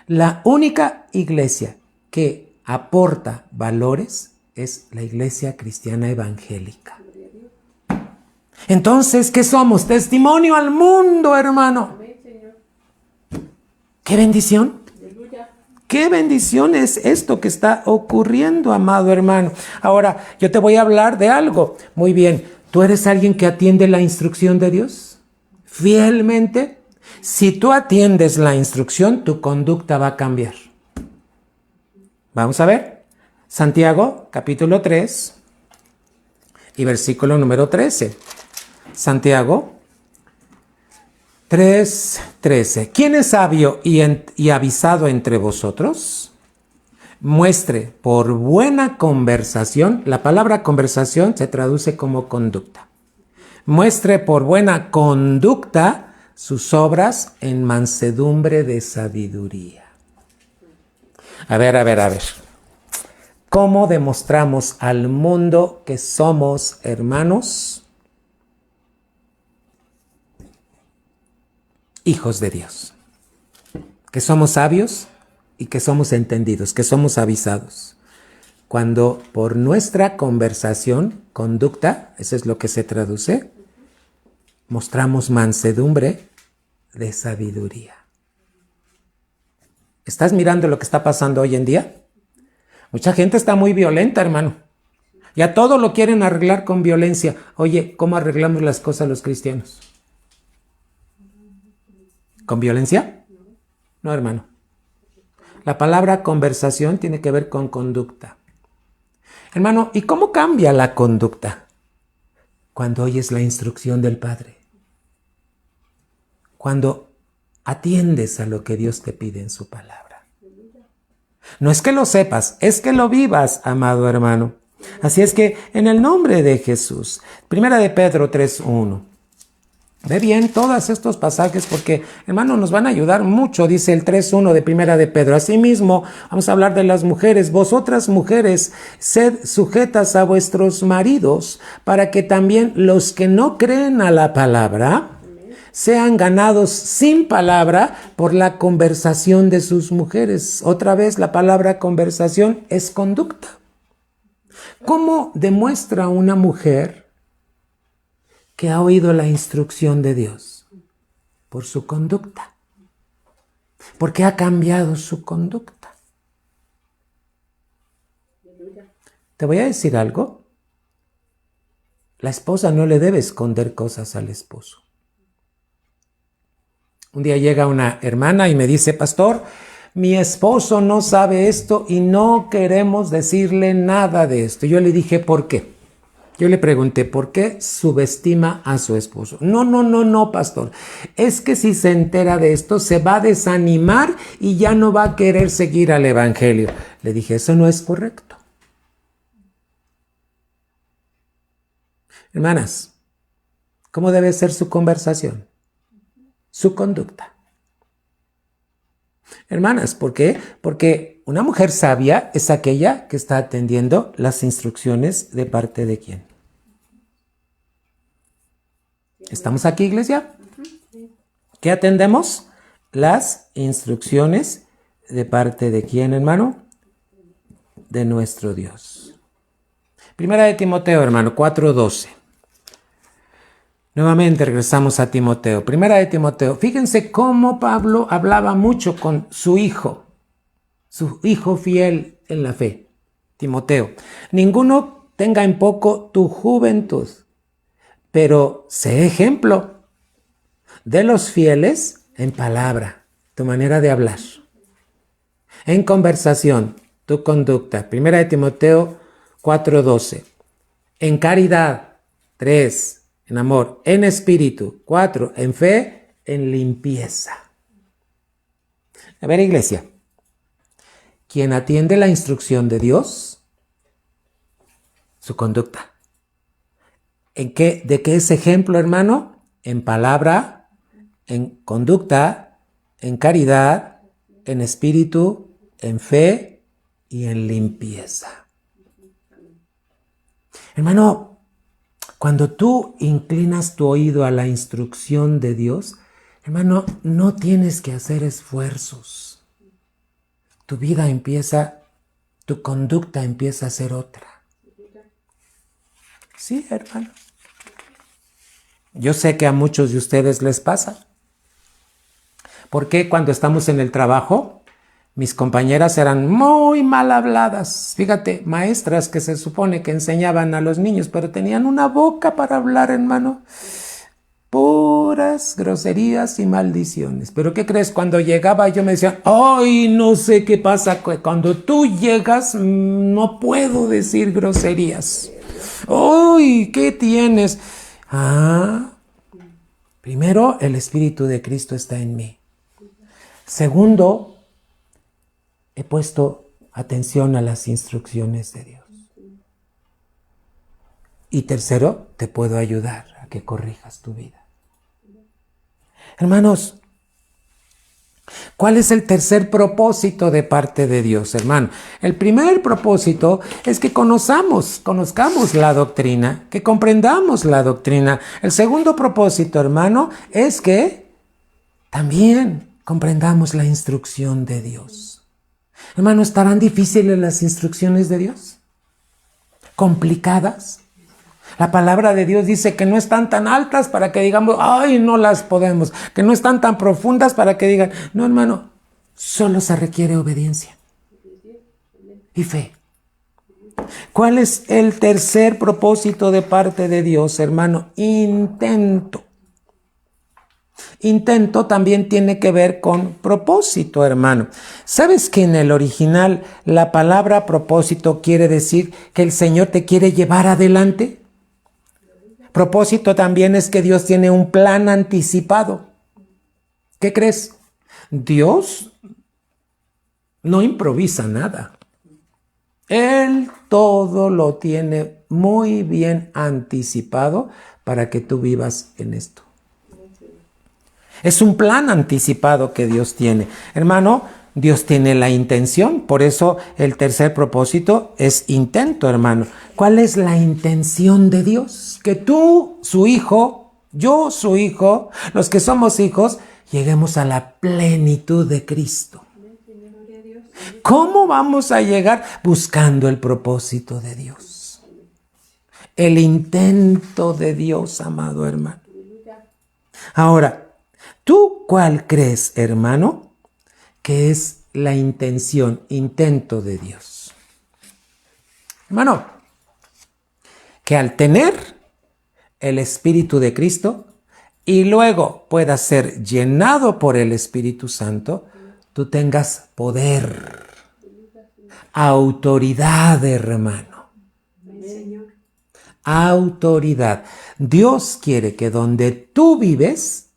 La única iglesia que aporta valores es la iglesia cristiana evangélica. Entonces, ¿qué somos? Testimonio al mundo, hermano. ¡Qué bendición! ¡Qué bendición es esto que está ocurriendo, amado hermano! Ahora, yo te voy a hablar de algo. Muy bien, ¿tú eres alguien que atiende la instrucción de Dios fielmente? Si tú atiendes la instrucción, tu conducta va a cambiar. Vamos a ver. Santiago, capítulo 3 y versículo número 13. Santiago 3:13. ¿Quién es sabio y avisado entre vosotros? Muestre por buena conversación. La palabra conversación se traduce como conducta. Muestre por buena conducta sus obras en mansedumbre de sabiduría. A ver. ¿Cómo demostramos al mundo que somos hermanos? Hijos de Dios. Que somos sabios y que somos entendidos, que somos avisados. Cuando por nuestra conversación, conducta, eso es lo que se traduce, mostramos mansedumbre de sabiduría. ¿Estás mirando lo que está pasando hoy en día? Mucha gente está muy violenta, hermano. Ya todo lo quieren arreglar con violencia. Oye, ¿cómo arreglamos las cosas los cristianos? ¿Con violencia? No, hermano. La palabra conversación tiene que ver con conducta. Hermano, ¿y cómo cambia la conducta? Cuando oyes la instrucción del Padre. Cuando atiendes a lo que Dios te pide en su palabra. No es que lo sepas, es que lo vivas, amado hermano. Así es que en el nombre de Jesús, Primera de Pedro 3:1. Ve bien todos estos pasajes porque, hermano, nos van a ayudar mucho, dice el 3:1 de Primera de Pedro. Asimismo, vamos a hablar de las mujeres. Vosotras mujeres, sed sujetas a vuestros maridos, para que también los que no creen a la palabra sean ganados sin palabra por la conversación de sus mujeres. Otra vez, la palabra conversación es conducta. ¿Cómo demuestra una mujer que ha oído la instrucción de Dios? Por su conducta. Porque ha cambiado su conducta. Te voy a decir algo. La esposa no le debe esconder cosas al esposo. Un día llega una hermana y me dice, pastor, mi esposo no sabe esto y no queremos decirle nada de esto. Yo le dije, ¿por qué? Yo le pregunté, ¿por qué subestima a su esposo? No, pastor. Es que si se entera de esto, se va a desanimar y ya no va a querer seguir al evangelio. Le dije, eso no es correcto. Hermanas, ¿cómo debe ser su conversación? Su conducta. Hermanas, ¿por qué? Porque una mujer sabia es aquella que está atendiendo las instrucciones de parte de quién. ¿Estamos aquí, iglesia? ¿Qué atendemos? Las instrucciones de parte de quién, hermano? De nuestro Dios. Primera de Timoteo, hermano, 4:12. Nuevamente regresamos a Timoteo. Primera de Timoteo. Fíjense cómo Pablo hablaba mucho con su hijo fiel en la fe, Timoteo. Ninguno tenga en poco tu juventud, pero sé ejemplo de los fieles en palabra, tu manera de hablar, en conversación, tu conducta. Primera de Timoteo 4:12. En caridad, 3. En amor, en espíritu, 4. En fe, en limpieza. A ver, iglesia, quien atiende la instrucción de Dios, su conducta. ¿De qué es ejemplo, hermano? En palabra, en conducta, en caridad, en espíritu, en fe y en limpieza. Hermano, cuando tú inclinas tu oído a la instrucción de Dios, hermano, no tienes que hacer esfuerzos. Tu vida empieza, tu conducta empieza a ser otra. Sí, hermano. Yo sé que a muchos de ustedes les pasa. Porque cuando estamos en el trabajo, mis compañeras eran muy mal habladas. Fíjate, maestras que se supone que enseñaban a los niños, pero tenían una boca para hablar, hermano. Puras groserías y maldiciones. Pero ¿qué crees? Cuando llegaba yo me decían, ¡ay, no sé qué pasa! Cuando tú llegas no puedo decir groserías. ¡Ay, qué tienes! Primero, el Espíritu de Cristo está en mí. Segundo, he puesto atención a las instrucciones de Dios. Y tercero, te puedo ayudar a que corrijas tu vida. Hermanos, ¿cuál es el tercer propósito de parte de Dios, hermano? El primer propósito es que conozcamos la doctrina, que comprendamos la doctrina. El segundo propósito, hermano, es que también comprendamos la instrucción de Dios. Hermano, ¿estarán difíciles las instrucciones de Dios? ¿Complicadas? La palabra de Dios dice que no están tan altas para que digamos, ¡ay, no las podemos! Que no están tan profundas para que digan, no, hermano, solo se requiere obediencia y fe. ¿Cuál es el tercer propósito de parte de Dios, hermano? Intento. Intento también tiene que ver con propósito, hermano. ¿Sabes que en el original la palabra propósito quiere decir que el Señor te quiere llevar adelante? Propósito también es que Dios tiene un plan anticipado. ¿Qué crees? Dios no improvisa nada. Él todo lo tiene muy bien anticipado para que tú vivas en esto. Es un plan anticipado que Dios tiene. Hermano, Dios tiene la intención, por eso el tercer propósito es intento, hermano. ¿Cuál es la intención de Dios? Que tú, su hijo, yo, su hijo, los que somos hijos, lleguemos a la plenitud de Cristo. ¿Cómo vamos a llegar? Buscando el propósito de Dios. El intento de Dios, amado hermano. Ahora, ¿tú cuál crees, hermano, que es la intención, intento de Dios? Hermano, que al tener el Espíritu de Cristo y luego puedas ser llenado por el Espíritu Santo, tú tengas poder, autoridad, hermano. Autoridad. Dios quiere que donde tú vives,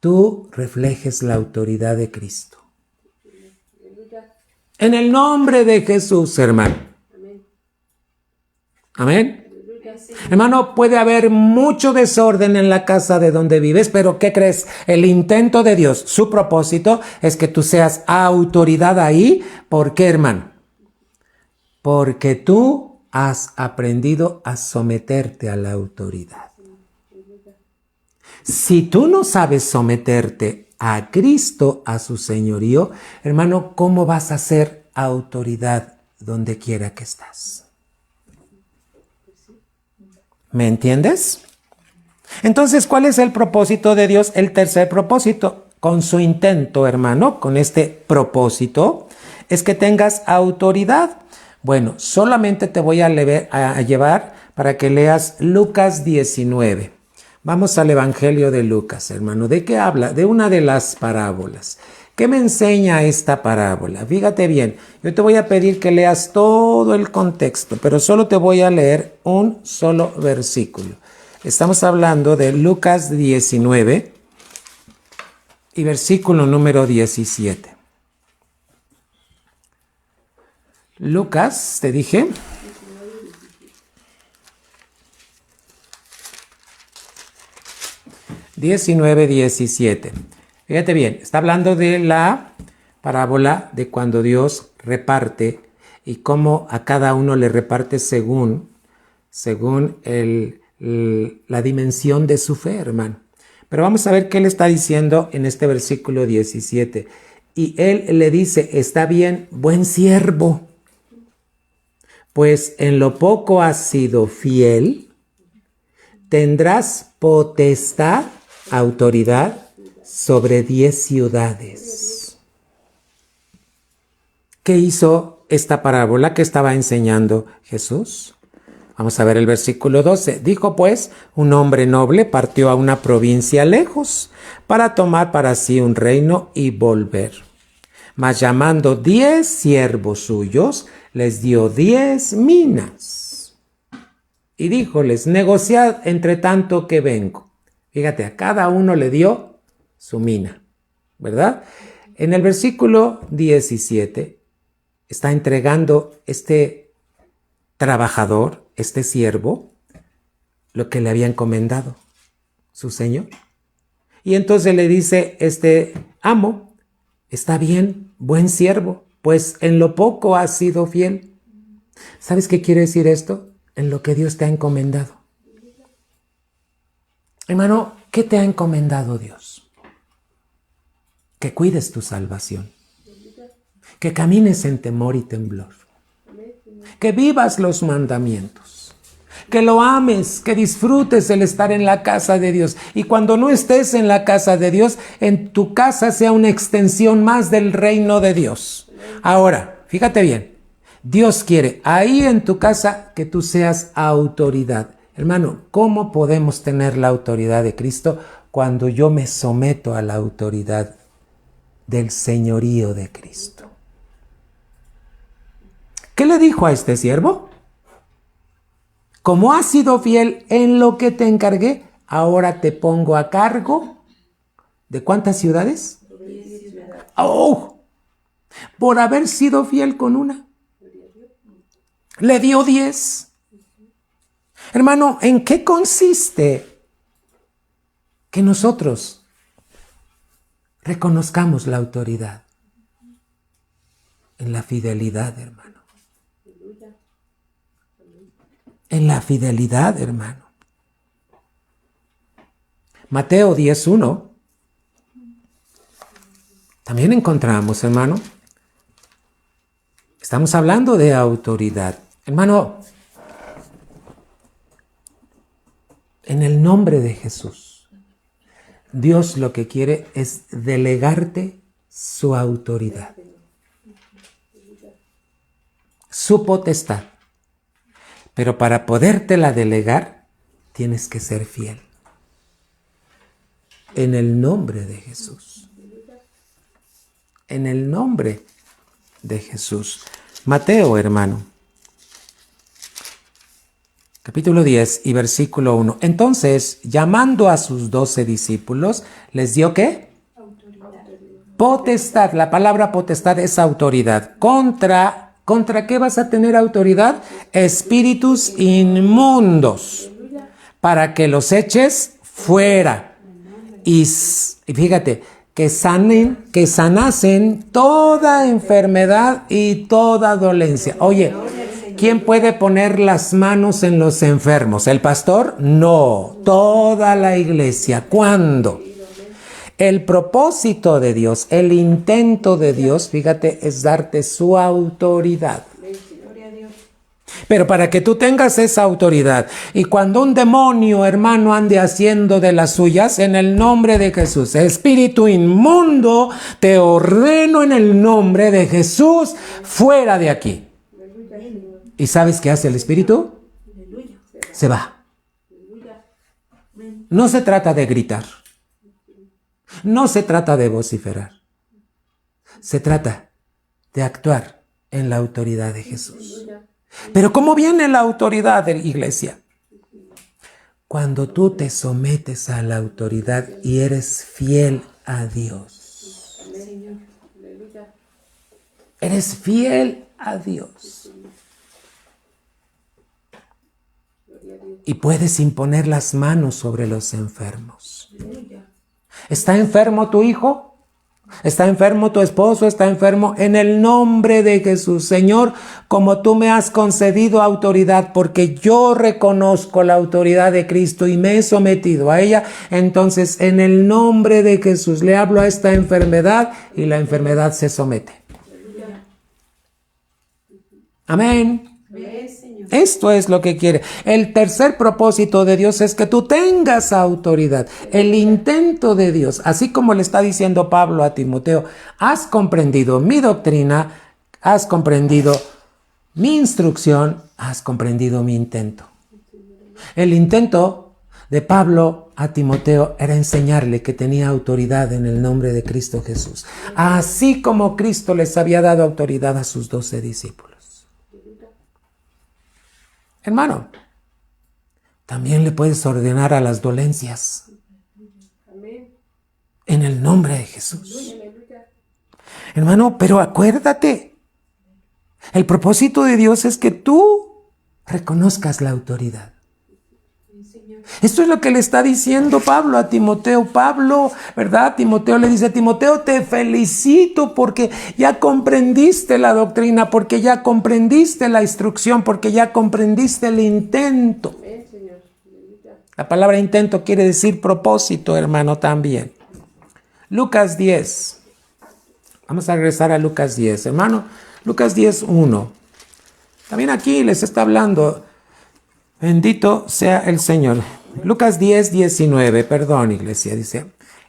tú reflejes la autoridad de Cristo. En el nombre de Jesús, hermano. Amén. Hermano, puede haber mucho desorden en la casa de donde vives, pero ¿qué crees? El intento de Dios, su propósito es que tú seas autoridad ahí. ¿Por qué, hermano? Porque tú has aprendido a someterte a la autoridad. Si tú no sabes someterte a Cristo, a su señorío, hermano, ¿cómo vas a ser autoridad donde quiera que estás? ¿Me entiendes? Entonces, ¿cuál es el propósito de Dios? El tercer propósito, con su intento, hermano, con este propósito, es que tengas autoridad. Bueno, solamente te voy a llevar para que leas Lucas 19. Vamos al Evangelio de Lucas, hermano. ¿De qué habla? De una de las parábolas. ¿Qué me enseña esta parábola? Fíjate bien, yo te voy a pedir que leas todo el contexto, pero solo te voy a leer un solo versículo. Estamos hablando de Lucas 19 y versículo número 17. Lucas, te dije. (19:17). Fíjate bien, está hablando de la parábola de cuando Dios reparte y cómo a cada uno le reparte según la dimensión de su fe, hermano. Pero vamos a ver qué le está diciendo en este versículo 17. Y él le dice, está bien, buen siervo, pues en lo poco has sido fiel, tendrás potestad, autoridad, sobre 10 ciudades. ¿Qué hizo esta parábola que estaba enseñando Jesús? Vamos a ver el versículo 12. Dijo pues, un hombre noble partió a una provincia lejos para tomar para sí un reino y volver. Mas llamando 10 siervos suyos, les dio 10 minas. Y díjoles, negociad entre tanto que vengo. Fíjate, a cada uno le dio su mina, ¿verdad? En el versículo 17 está entregando este trabajador, este siervo, lo que le había encomendado su señor. Y entonces le dice este amo, está bien, buen siervo, pues en lo poco has sido fiel. ¿Sabes qué quiere decir esto? En lo que Dios te ha encomendado. Hermano, ¿qué te ha encomendado Dios? Que cuides tu salvación, que camines en temor y temblor, que vivas los mandamientos, que lo ames, que disfrutes el estar en la casa de Dios. Y cuando no estés en la casa de Dios, en tu casa sea una extensión más del reino de Dios. Ahora, fíjate bien, Dios quiere ahí en tu casa que tú seas autoridad. Hermano, ¿cómo podemos tener la autoridad de Cristo cuando yo me someto a la autoridad del señorío de Cristo? ¿Qué le dijo a este siervo? Como has sido fiel en lo que te encargué, ahora te pongo a cargo ¿de cuántas ciudades? 10 ciudades. ¡Oh! Por haber sido fiel con una, le dio 10. Hermano, ¿en qué consiste que nosotros reconozcamos la autoridad en la fidelidad, hermano. En la fidelidad, hermano. Mateo 10:1. También encontramos, hermano. Estamos hablando de autoridad. Hermano, en el nombre de Jesús, Dios lo que quiere es delegarte su autoridad, su potestad. Pero para podértela delegar, tienes que ser fiel. En el nombre de Jesús. En el nombre de Jesús. Mateo, hermano. Capítulo 10 y versículo 1. Entonces, llamando a sus 12 discípulos, ¿les dio qué? Autoridad. Potestad. La palabra potestad es autoridad. ¿Contra qué vas a tener autoridad? Espíritus inmundos. Para que los eches fuera. Y fíjate, que sanasen toda enfermedad y toda dolencia. Oye, ¿quién puede poner las manos en los enfermos? ¿El pastor? No, toda la iglesia. ¿Cuándo? El propósito de Dios, el intento de Dios, fíjate, es darte su autoridad. Pero para que tú tengas esa autoridad y cuando un demonio, hermano, ande haciendo de las suyas, en el nombre de Jesús, espíritu inmundo, te ordeno en el nombre de Jesús, fuera de aquí. ¿Y sabes qué hace el espíritu? Se va. No se trata de gritar. No se trata de vociferar. Se trata de actuar en la autoridad de Jesús. Pero ¿cómo viene la autoridad de la iglesia? Cuando tú te sometes a la autoridad y eres fiel a Dios. Eres fiel a Dios. Y puedes imponer las manos sobre los enfermos. ¿Está enfermo tu hijo? ¿Está enfermo tu esposo? ¿Está enfermo? En el nombre de Jesús, Señor, como tú me has concedido autoridad, porque yo reconozco la autoridad de Cristo y me he sometido a ella, entonces en el nombre de Jesús le hablo a esta enfermedad y la enfermedad se somete. Amén. Esto es lo que quiere. El tercer propósito de Dios es que tú tengas autoridad. El intento de Dios, así como le está diciendo Pablo a Timoteo, has comprendido mi doctrina, has comprendido mi instrucción, has comprendido mi intento. El intento de Pablo a Timoteo era enseñarle que tenía autoridad en el nombre de Cristo Jesús, así como Cristo les había dado autoridad a sus 12 discípulos. Hermano, también le puedes ordenar a las dolencias. En el nombre de Jesús. Hermano, pero acuérdate, el propósito de Dios es que tú reconozcas la autoridad. Esto es lo que le está diciendo Pablo a Timoteo. Pablo, ¿verdad? Timoteo le dice, Timoteo, te felicito porque ya comprendiste la doctrina, porque ya comprendiste la instrucción, porque ya comprendiste el intento. La palabra intento quiere decir propósito, hermano, también. Lucas 10. Vamos a regresar a Lucas 10, hermano. Lucas 10:1. También aquí les está hablando. Bendito sea el Señor. Lucas 10:19, perdón, iglesia, dice: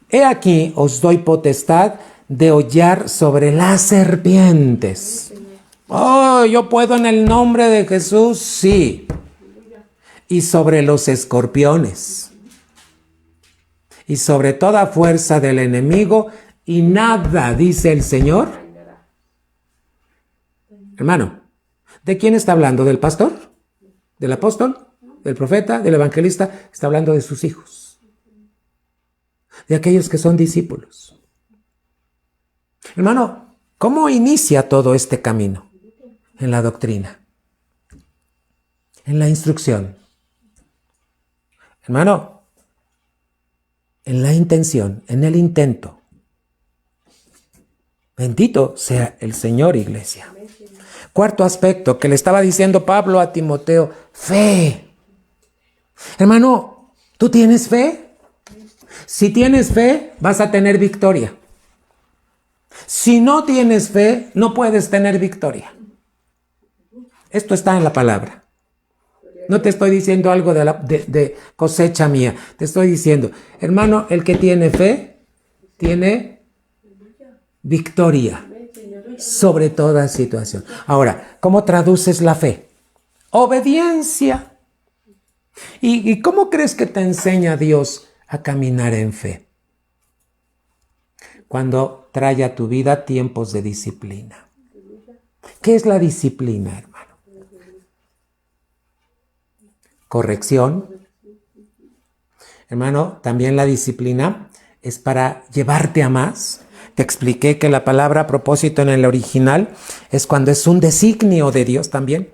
He aquí os doy potestad de hollar sobre las serpientes. Oh, yo puedo en el nombre de Jesús, sí. Y sobre los escorpiones. Y sobre toda fuerza del enemigo, y nada, dice el Señor. Hermano, ¿de quién está hablando? ¿Del pastor? ¿Del apóstol? ¿Del profeta? ¿Del evangelista? Está hablando de sus hijos. De aquellos que son discípulos. Hermano, ¿cómo inicia todo este camino? En la doctrina. En la instrucción. Hermano, en la intención, en el intento. Bendito sea el Señor, iglesia. Cuarto aspecto que le estaba diciendo Pablo a Timoteo, fe. Hermano, ¿tú tienes fe? Si tienes fe, vas a tener victoria. Si no tienes fe, no puedes tener victoria. Esto está en la palabra. No te estoy diciendo algo de cosecha mía. Te estoy diciendo, hermano, el que tiene fe, tiene victoria sobre toda situación. Ahora, ¿cómo traduces la fe? Obediencia. ¿Y cómo crees que te enseña Dios a caminar en fe? Cuando trae a tu vida tiempos de disciplina. ¿Qué es la disciplina, hermano? Corrección. Hermano, también la disciplina es para llevarte a más. Te expliqué que la palabra propósito en el original es cuando es un designio de Dios también.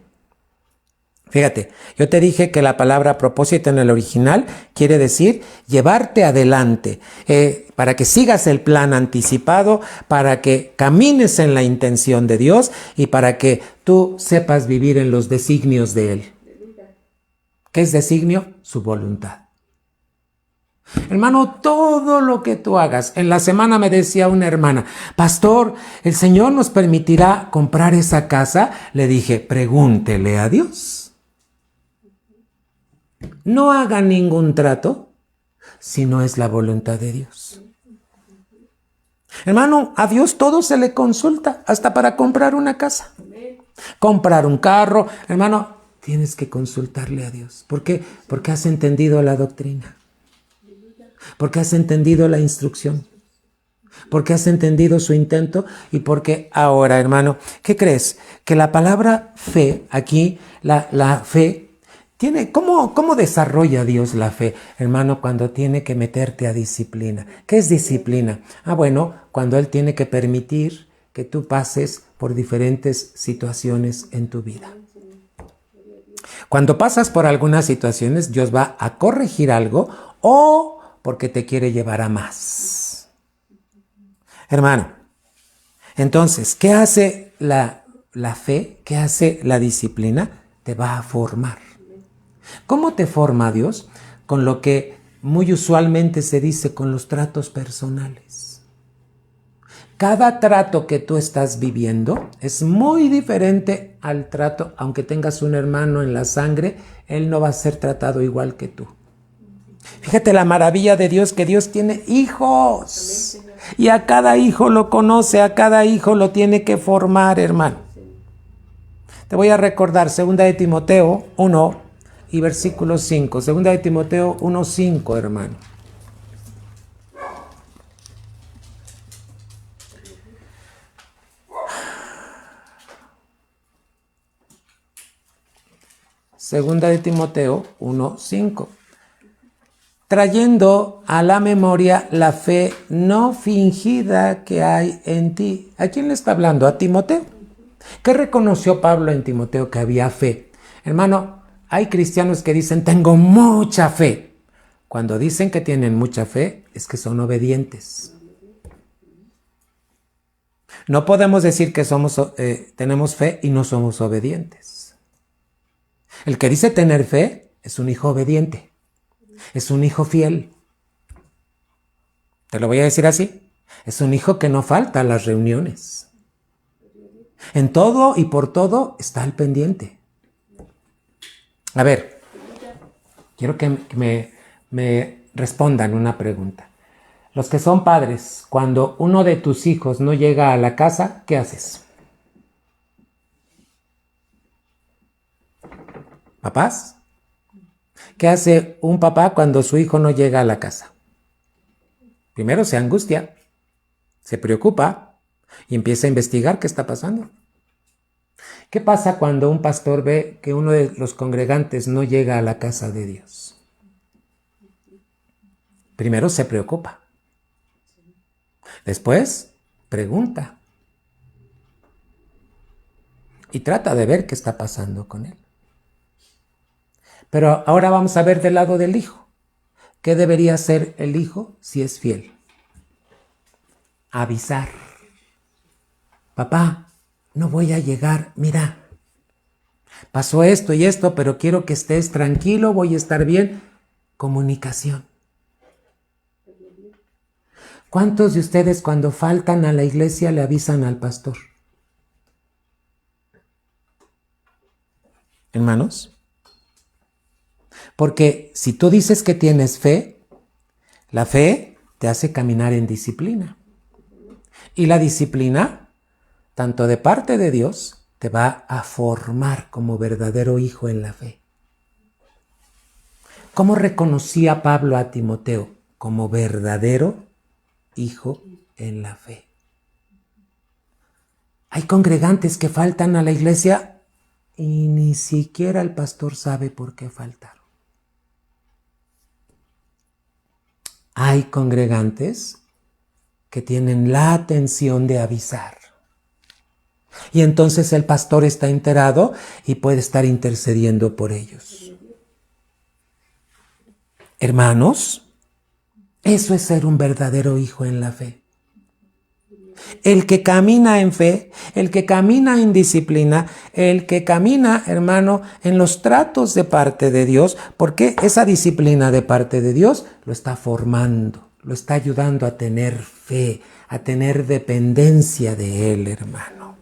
Fíjate, yo te dije que la palabra propósito en el original quiere decir llevarte adelante, para que sigas el plan anticipado, para que camines en la intención de Dios y para que tú sepas vivir en los designios de Él. ¿Qué es designio? Su voluntad. Hermano, todo lo que tú hagas. En la semana me decía una hermana, pastor, ¿el Señor nos permitirá comprar esa casa? Le dije, pregúntele a Dios. No haga ningún trato si no es la voluntad de Dios. Hermano, a Dios todo se le consulta, hasta para comprar una casa, comprar un carro. Hermano, tienes que consultarle a Dios. ¿Por qué? Porque has entendido la doctrina. Porque has entendido la instrucción. Porque has entendido su intento y porque ahora, hermano, ¿qué crees? Que la palabra fe, aquí, la fe, tiene, ¿cómo desarrolla Dios la fe? Hermano, cuando tiene que meterte a disciplina. ¿Qué es disciplina? Bueno, cuando Él tiene que permitir que tú pases por diferentes situaciones en tu vida. Cuando pasas por algunas situaciones, Dios va a corregir algo o porque te quiere llevar a más. Hermano, entonces, ¿qué hace la fe? ¿Qué hace la disciplina? Te va a formar. ¿Cómo te forma Dios? Con lo que muy usualmente se dice, con los tratos personales. Cada trato que tú estás viviendo es muy diferente al trato, aunque tengas un hermano en la sangre, él no va a ser tratado igual que tú. Fíjate la maravilla de Dios, que Dios tiene hijos. Y a cada hijo lo conoce, a cada hijo lo tiene que formar, hermano. Te voy a recordar 2 de Timoteo 1 y versículo 5. 2 de Timoteo 1:5, hermano. Segunda de Timoteo 1:5. Trayendo a la memoria la fe no fingida que hay en ti. ¿A quién le está hablando? A Timoteo. ¿Qué reconoció Pablo en Timoteo? Que había fe. Hermano, hay cristianos que dicen, tengo mucha fe. Cuando dicen que tienen mucha fe, es que son obedientes. No podemos decir que tenemos fe y no somos obedientes. El que dice tener fe es un hijo obediente. Es un hijo fiel. Te lo voy a decir así. Es un hijo que no falta a las reuniones. En todo y por todo está al pendiente. A ver, quiero que me respondan una pregunta. Los que son padres, cuando uno de tus hijos no llega a la casa, ¿qué haces? ¿Papás? ¿Qué hace un papá cuando su hijo no llega a la casa? Primero se angustia, se preocupa y empieza a investigar qué está pasando. ¿Qué pasa cuando un pastor ve que uno de los congregantes no llega a la casa de Dios? Primero se preocupa. Después pregunta. Y trata de ver qué está pasando con él. Pero ahora vamos a ver del lado del hijo. ¿Qué debería hacer el hijo si es fiel? Avisar. papá, no voy a llegar, mira, pasó esto y esto, pero quiero que estés tranquilo, voy a estar bien. Comunicación. ¿Cuántos de ustedes cuando faltan a la iglesia le avisan al pastor? Hermanos, porque si tú dices que tienes fe, la fe te hace caminar en disciplina. Y la disciplina, tanto de parte de Dios, te va a formar como verdadero hijo en la fe. ¿Cómo reconocía Pablo a Timoteo? Como verdadero hijo en la fe. Hay congregantes que faltan a la iglesia y ni siquiera el pastor sabe por qué faltaron. Hay congregantes que tienen la atención de avisar. Y entonces el pastor está enterado y puede estar intercediendo por ellos. Hermanos, eso es ser un verdadero hijo en la fe. El que camina en fe, el que camina en disciplina, el que camina, hermano, en los tratos de parte de Dios, porque esa disciplina de parte de Dios lo está formando, lo está ayudando a tener fe, a tener dependencia de Él, hermano.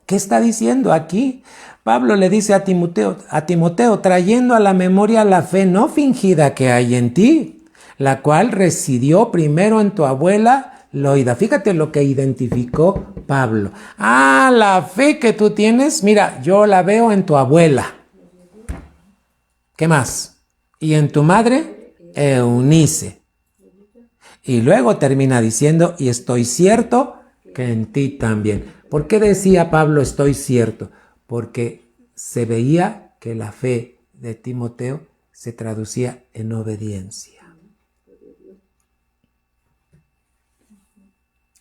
¿Qué está diciendo aquí? Pablo le dice a Timoteo, trayendo a la memoria la fe no fingida que hay en ti, la cual residió primero en tu abuela Loida. Fíjate lo que identificó Pablo. La fe que tú tienes, mira, yo la veo en tu abuela. ¿Qué más? Y en tu madre, Eunice. Y luego termina diciendo, y estoy cierto que en ti también. ¿Por qué decía Pablo estoy cierto? Porque se veía que la fe de Timoteo se traducía en obediencia.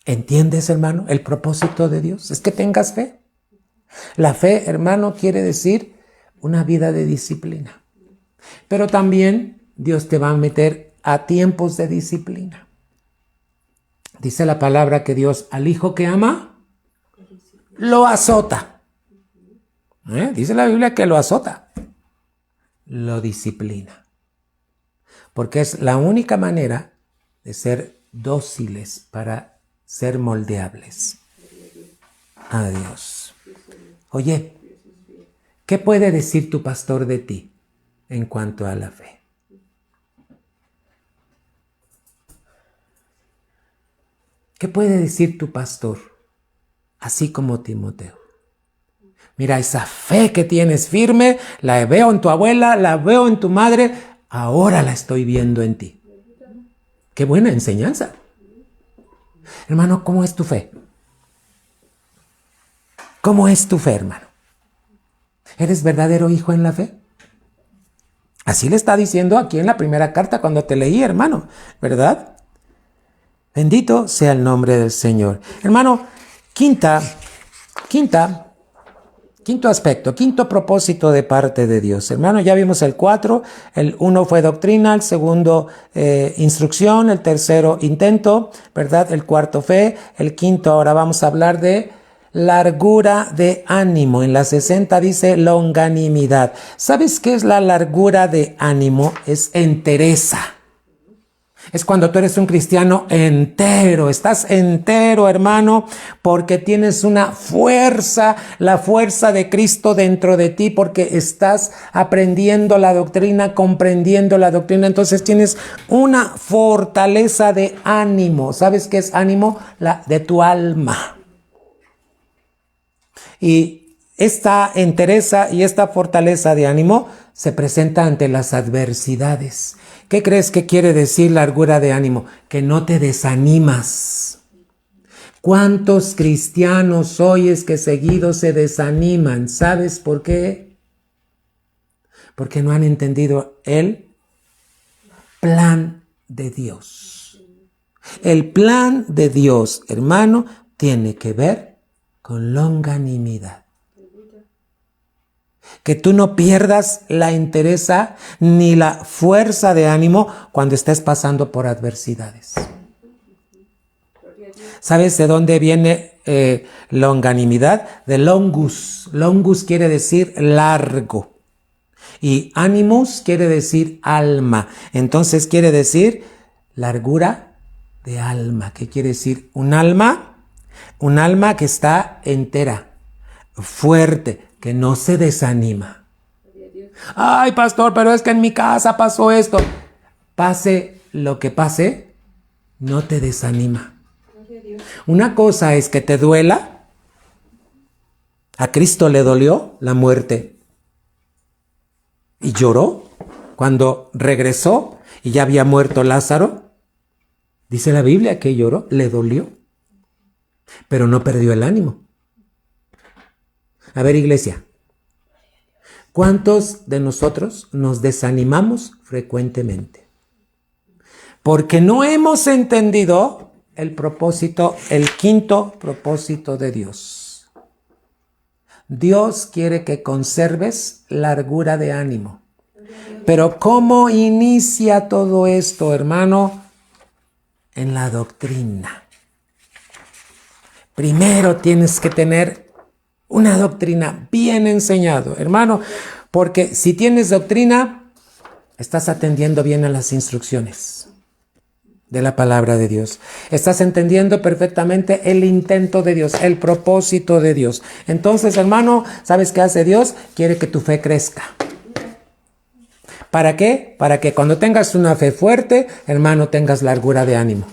¿Entiendes, hermano, el propósito de Dios? Es que tengas fe. La fe, hermano, quiere decir una vida de disciplina. Pero también Dios te va a meter a tiempos de disciplina. Dice la palabra que Dios al hijo que ama, lo azota. Dice la Biblia que lo azota. Lo disciplina. Porque es la única manera de ser dóciles para ser moldeables a Dios. Oye, ¿qué puede decir tu pastor de ti en cuanto a la fe? ¿Qué puede decir tu pastor, así como Timoteo? Mira, esa fe que tienes firme, la veo en tu abuela, la veo en tu madre, ahora la estoy viendo en ti. ¡Qué buena enseñanza! Hermano, ¿cómo es tu fe? ¿Cómo es tu fe, hermano? ¿Eres verdadero hijo en la fe? Así le está diciendo aquí en la primera carta cuando te leí, hermano, ¿verdad? Bendito sea el nombre del Señor. Hermano, quinto aspecto, quinto propósito de parte de Dios. Hermano, ya vimos el 4, el 1 fue doctrina, el segundo instrucción, el tercero intento, ¿verdad? El cuarto fe, el quinto ahora vamos a hablar de largura de ánimo. En la 60 dice longanimidad. ¿Sabes qué es la largura de ánimo? Es entereza. Es cuando tú eres un cristiano entero, estás entero, hermano, porque tienes una fuerza, la fuerza de Cristo dentro de ti, porque estás aprendiendo la doctrina, comprendiendo la doctrina, entonces tienes una fortaleza de ánimo. ¿Sabes qué es ánimo? La de tu alma. Y esta entereza y esta fortaleza de ánimo se presenta ante las adversidades. ¿Qué crees que quiere decir largura de ánimo? Que no te desanimas. ¿Cuántos cristianos oyes que seguido se desaniman? ¿Sabes por qué? Porque no han entendido el plan de Dios. El plan de Dios, hermano, tiene que ver con longanimidad. Que tú no pierdas la entereza ni la fuerza de ánimo cuando estés pasando por adversidades. ¿Sabes de dónde viene longanimidad? De longus. Longus quiere decir largo. Y animus quiere decir alma. Entonces quiere decir largura de alma. ¿Qué quiere decir? Un alma que está entera, fuerte, que no se desanima. Ay, pastor, pero es que en mi casa pasó esto. Pase lo que pase, no te desanima. Una cosa es que te duela. A Cristo le dolió la muerte y lloró cuando regresó y ya había muerto Lázaro. Dice la Biblia que lloró, le dolió, pero no perdió el ánimo. A ver, iglesia, ¿cuántos de nosotros nos desanimamos frecuentemente? Porque no hemos entendido el propósito, el quinto propósito de Dios. Dios quiere que conserves largura de ánimo. Pero ¿cómo inicia todo esto, hermano? En la doctrina. Primero tienes que tener una doctrina bien enseñada, hermano, porque si tienes doctrina, estás atendiendo bien a las instrucciones de la palabra de Dios. Estás entendiendo perfectamente el intento de Dios, el propósito de Dios. Entonces, hermano, ¿sabes qué hace Dios? Quiere que tu fe crezca. ¿Para qué? Para que cuando tengas una fe fuerte, hermano, tengas largura de ánimo.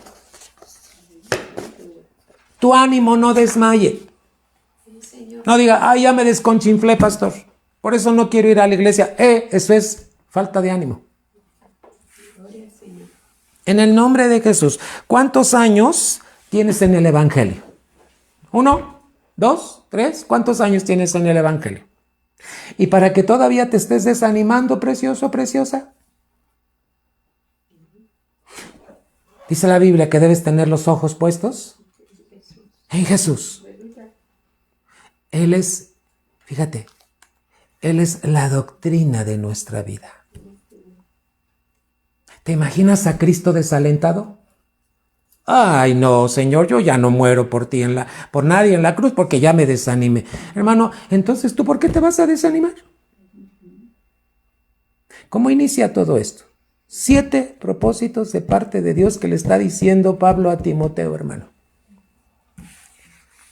Tu ánimo no desmaye. No diga, ay, ya me desconchinflé, pastor. Por eso no quiero ir a la iglesia. Eso es falta de ánimo. En el nombre de Jesús, ¿cuántos años tienes en el Evangelio? 1, 2, 3, ¿cuántos años tienes en el Evangelio? Y para que todavía te estés desanimando, precioso, preciosa. Dice la Biblia que debes tener los ojos puestos en Jesús. Él es, fíjate, Él es la doctrina de nuestra vida. ¿Te imaginas a Cristo desalentado? Ay, no, Señor, yo ya no muero por ti por nadie en la cruz porque ya me desanimé. Hermano, entonces, ¿tú por qué te vas a desanimar? ¿Cómo inicia todo esto? 7 propósitos de parte de Dios que le está diciendo Pablo a Timoteo, hermano.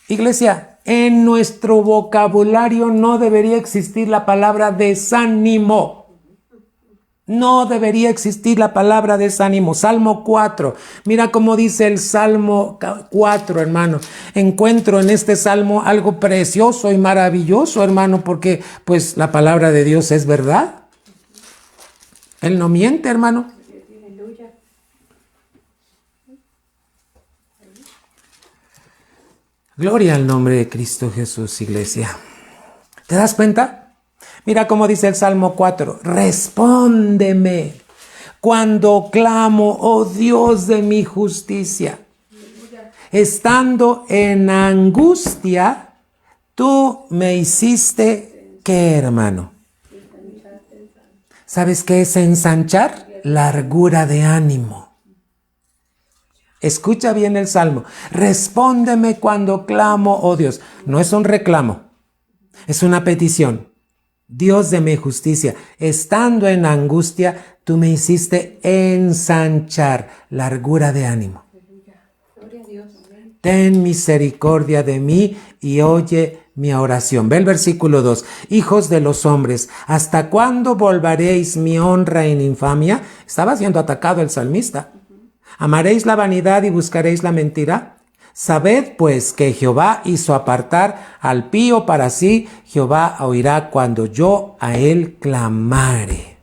Iglesia, en nuestro vocabulario no debería existir la palabra desánimo. No debería existir la palabra desánimo. Salmo 4. Mira cómo dice el Salmo 4, hermano. Encuentro en este salmo algo precioso y maravilloso, hermano, porque pues la palabra de Dios es verdad. Él no miente, hermano. Gloria al nombre de Cristo Jesús, iglesia. ¿Te das cuenta? Mira cómo dice el Salmo 4. Respóndeme cuando clamo, oh Dios de mi justicia. Estando en angustia, tú me hiciste, ¿qué, hermano? ¿Sabes qué es ensanchar? Largura de ánimo. Escucha bien el Salmo. Respóndeme cuando clamo, oh Dios. No es un reclamo, es una petición. Dios de mi justicia, estando en angustia, tú me hiciste ensanchar, largura de ánimo. Ten misericordia de mí y oye mi oración. Ve el versículo 2. Hijos de los hombres, ¿hasta cuándo volveréis mi honra en infamia? Estaba siendo atacado el salmista. ¿Amaréis la vanidad y buscaréis la mentira? Sabed pues que Jehová hizo apartar al pío para sí. Jehová oirá cuando yo a él clamare.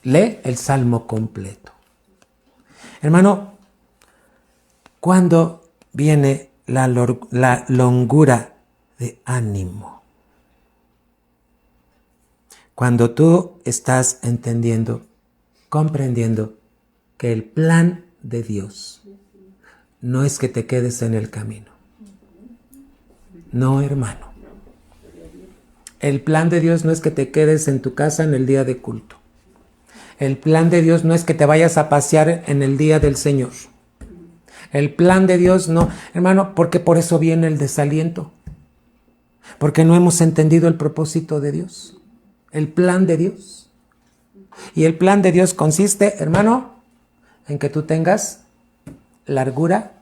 Lee el salmo completo. Hermano, ¿cuándo viene la longura de ánimo? Cuando tú estás entendiendo, comprendiendo que el plan de Dios no es que te quedes en el camino. No, hermano. El plan de Dios no es que te quedes en tu casa en el día de culto. El plan de Dios no es que te vayas a pasear en el día del Señor. El plan de Dios no, hermano, porque por eso viene el desaliento. Porque no hemos entendido el propósito de Dios. El plan de Dios. Y el plan de Dios consiste, hermano, en que tú tengas largura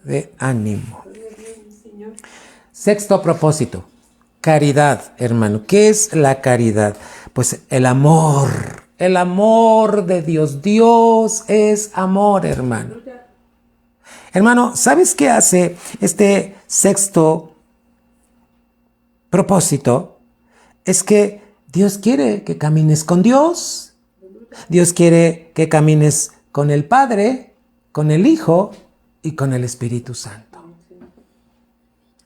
de ánimo. Sexto propósito, caridad, hermano. ¿Qué es la caridad? Pues el amor de Dios. Dios es amor, hermano. Hermano, ¿sabes qué hace este sexto propósito? Es que Dios quiere que camines con Dios. Dios quiere que camines con el Padre, con el Hijo y con el Espíritu Santo.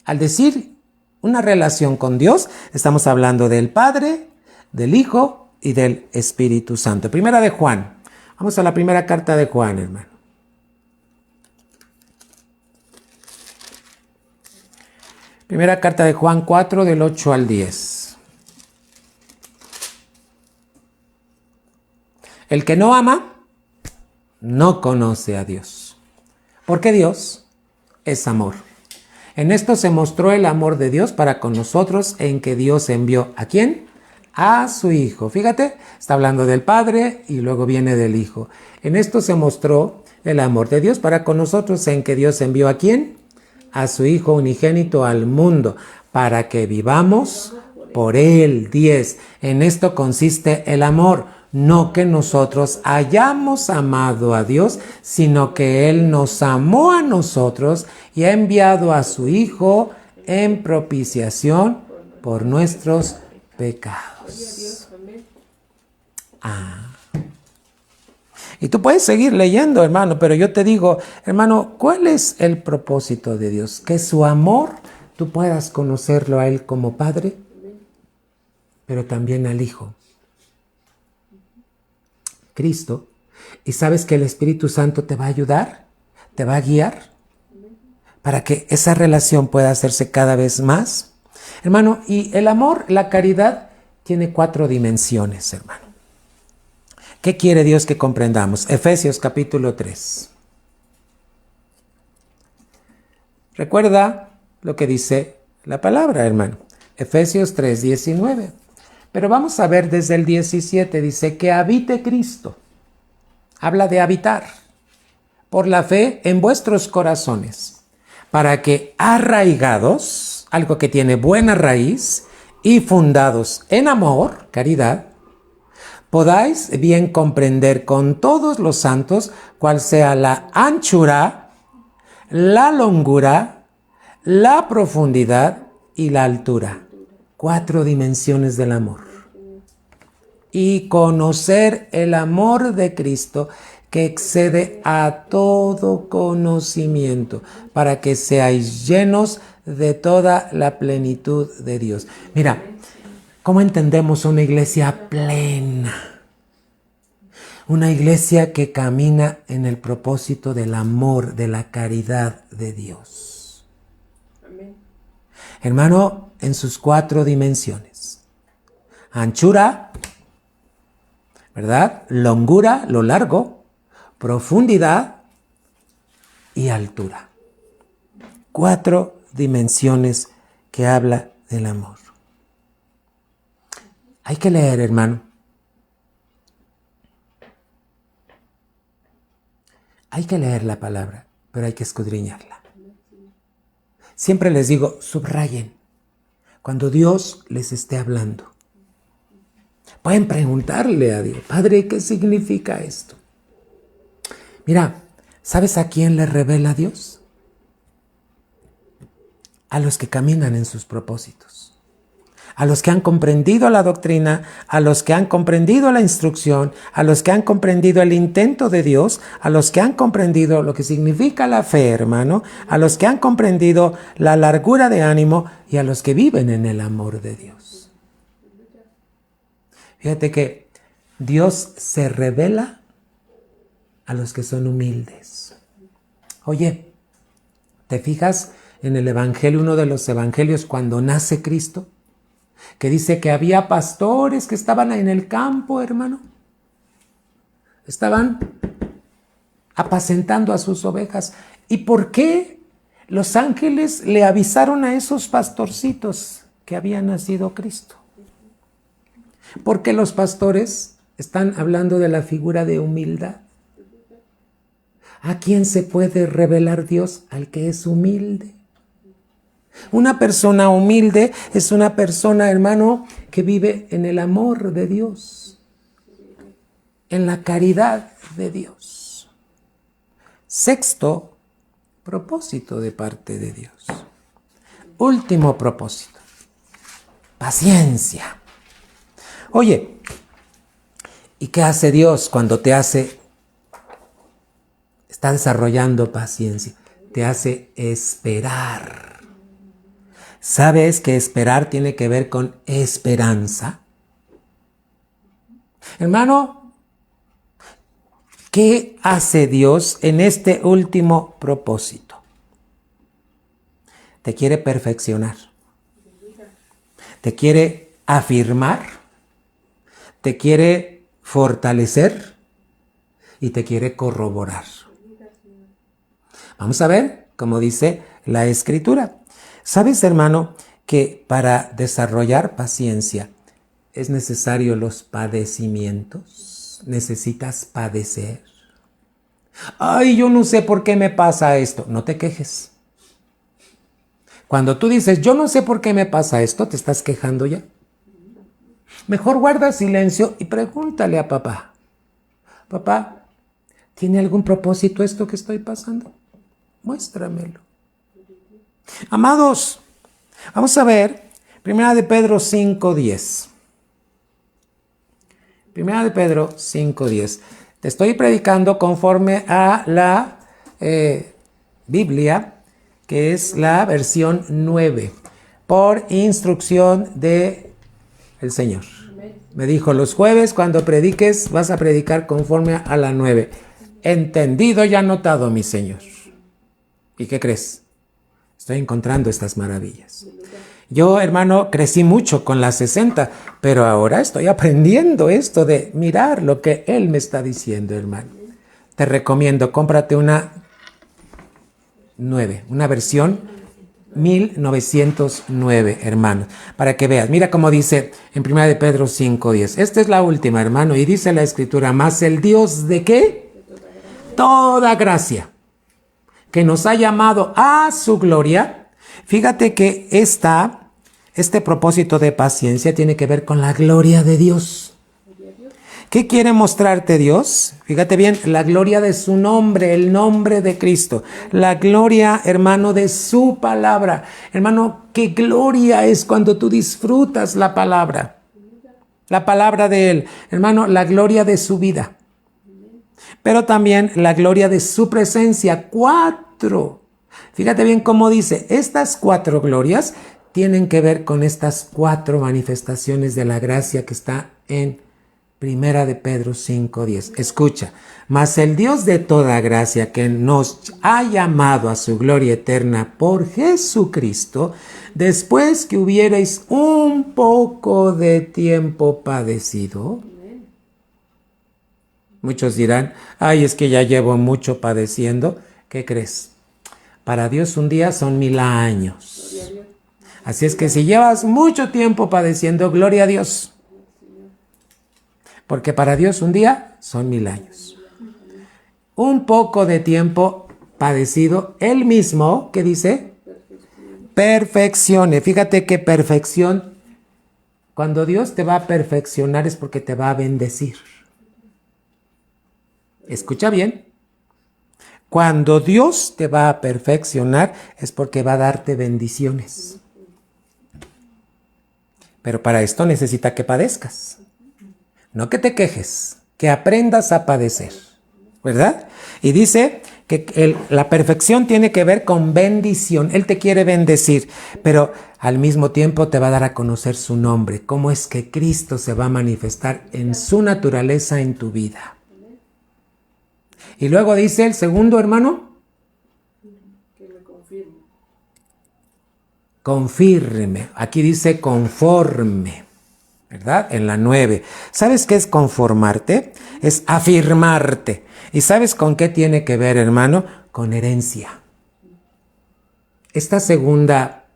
Al decir una relación con Dios, estamos hablando del Padre, del Hijo y del Espíritu Santo. Primera de Juan. Vamos a la primera carta de Juan, hermano. Primera carta de Juan 4, del 8 al 10. El que no ama, no conoce a Dios, porque Dios es amor. En esto se mostró el amor de Dios para con nosotros, en que Dios envió ¿a quién? A su Hijo. Fíjate, está hablando del Padre y luego viene del Hijo. En esto se mostró el amor de Dios para con nosotros, en que Dios envió ¿a quién? A su Hijo unigénito al mundo, para que vivamos por Él. 10. En esto consiste el amor, no que nosotros hayamos amado a Dios, sino que Él nos amó a nosotros y ha enviado a su Hijo en propiciación por nuestros pecados. Y tú puedes seguir leyendo, hermano, pero yo te digo, hermano, ¿cuál es el propósito de Dios? Que su amor, tú puedas conocerlo a Él como Padre, pero también al Hijo, Cristo. Y sabes que el Espíritu Santo te va a ayudar, te va a guiar, para que esa relación pueda hacerse cada vez más. Hermano, y el amor, la caridad, tiene 4 dimensiones, hermano. ¿Qué quiere Dios que comprendamos? Efesios capítulo 3. Recuerda lo que dice la palabra, hermano. Efesios 3, 19. Pero vamos a ver desde el 17. Dice que habite Cristo. Habla de habitar. Por la fe en vuestros corazones. Para que arraigados, algo que tiene buena raíz, y fundados en amor, caridad, podáis bien comprender con todos los santos cuál sea la anchura, la longura, la profundidad y la altura. 4 dimensiones del amor. Y conocer el amor de Cristo que excede a todo conocimiento, para que seáis llenos de toda la plenitud de Dios. Mira, ¿cómo entendemos una iglesia plena? Una iglesia que camina en el propósito del amor, de la caridad de Dios. Amén. Hermano, en sus 4 dimensiones. Anchura, ¿verdad? Longura, lo largo, profundidad y altura. 4 dimensiones que habla del amor. Hay que leer, hermano. Hay que leer la palabra, pero hay que escudriñarla. Siempre les digo, subrayen cuando Dios les esté hablando. Pueden preguntarle a Dios, Padre, ¿qué significa esto? Mira, ¿sabes a quién le revela Dios? A los que caminan en sus propósitos. A los que han comprendido la doctrina, a los que han comprendido la instrucción, a los que han comprendido el intento de Dios, a los que han comprendido lo que significa la fe, hermano, a los que han comprendido la largura de ánimo y a los que viven en el amor de Dios. Fíjate que Dios se revela a los que son humildes. Oye, ¿te fijas en el Evangelio, uno de los evangelios, cuando nace Cristo? Que dice que había pastores que estaban en el campo, hermano. estaban apacentando a sus ovejas. ¿Y por qué los ángeles le avisaron a esos pastorcitos que había nacido Cristo? Porque los pastores están hablando de la figura de humildad. ¿A quién se puede revelar Dios? Al que es humilde. Una persona humilde es una persona, hermano, que vive en el amor de Dios, en la caridad de Dios. Sexto propósito de parte de Dios. Último propósito. Paciencia. Oye, ¿y qué hace Dios cuando te hace? Está desarrollando paciencia. Te hace esperar. ¿Sabes que esperar tiene que ver con esperanza? Hermano, ¿qué hace Dios en este último propósito? Te quiere perfeccionar. Te quiere afirmar. Te quiere fortalecer. Y te quiere corroborar. Vamos a ver cómo dice la Escritura. ¿Sabes, hermano, que para desarrollar paciencia es necesario los padecimientos? ¿Necesitas padecer? Ay, yo no sé por qué me pasa esto. No te quejes. Cuando tú dices, yo no sé por qué me pasa esto, te estás quejando ya. Mejor guarda silencio y pregúntale a papá. Papá, ¿tiene algún propósito esto que estoy pasando? Muéstramelo. Amados, vamos a ver 1 de Pedro 5:10. 1 de Pedro 5:10. Te estoy predicando conforme a la Biblia, que es la versión 9, por instrucción de el Señor. Me dijo, los jueves cuando prediques vas a predicar conforme a la 9. Entendido y anotado, mi Señor. ¿Y qué crees? Estoy encontrando estas maravillas. Yo, hermano, crecí mucho con la 60, pero ahora estoy aprendiendo esto de mirar lo que Él me está diciendo, hermano. Te recomiendo, cómprate una 9, una versión 1909, hermano, para que veas. Mira cómo dice en 1 de Pedro 5:10. Esta es la última, hermano, y dice la Escritura, más el Dios de ¿qué? Toda gracia, que nos ha llamado a su gloria. Fíjate que este propósito de paciencia tiene que ver con la gloria de Dios. ¿Qué quiere mostrarte Dios? Fíjate bien, la gloria de su nombre, el nombre de Cristo. La gloria, hermano, de su palabra. Hermano, qué gloria es cuando tú disfrutas la palabra de Él. Hermano, la gloria de su vida. Pero también la gloria de su presencia. 4. Fíjate bien cómo dice, estas 4 glorias tienen que ver con estas 4 manifestaciones de la gracia que está en 1 de Pedro 5:10. Escucha, mas el Dios de toda gracia que nos ha llamado a su gloria eterna por Jesucristo, después que hubierais un poco de tiempo padecido. Muchos dirán, ay, es que ya llevo mucho padeciendo. ¿Qué crees? Para Dios un día son 1000 años. Así es que si llevas mucho tiempo padeciendo, gloria a Dios. Porque para Dios un día son 1000 años. Un poco de tiempo padecido, Él mismo, ¿qué dice? Perfeccione. Fíjate que perfección, cuando Dios te va a perfeccionar es porque te va a bendecir. Escucha bien. Cuando Dios te va a perfeccionar es porque va a darte bendiciones. Pero para esto necesita que padezcas. No que te quejes, que aprendas a padecer, ¿verdad? Y dice que la perfección tiene que ver con bendición. Él te quiere bendecir, pero al mismo tiempo te va a dar a conocer su nombre. Cómo es que Cristo se va a manifestar en su naturaleza en tu vida. Y luego dice el segundo, hermano. Que me confirme. Confirme. Aquí dice conforme. ¿verdad? En la 9. ¿Sabes qué es conformarte? Es afirmarte. ¿Y sabes con qué tiene que ver, hermano? Con herencia. Esta segunda,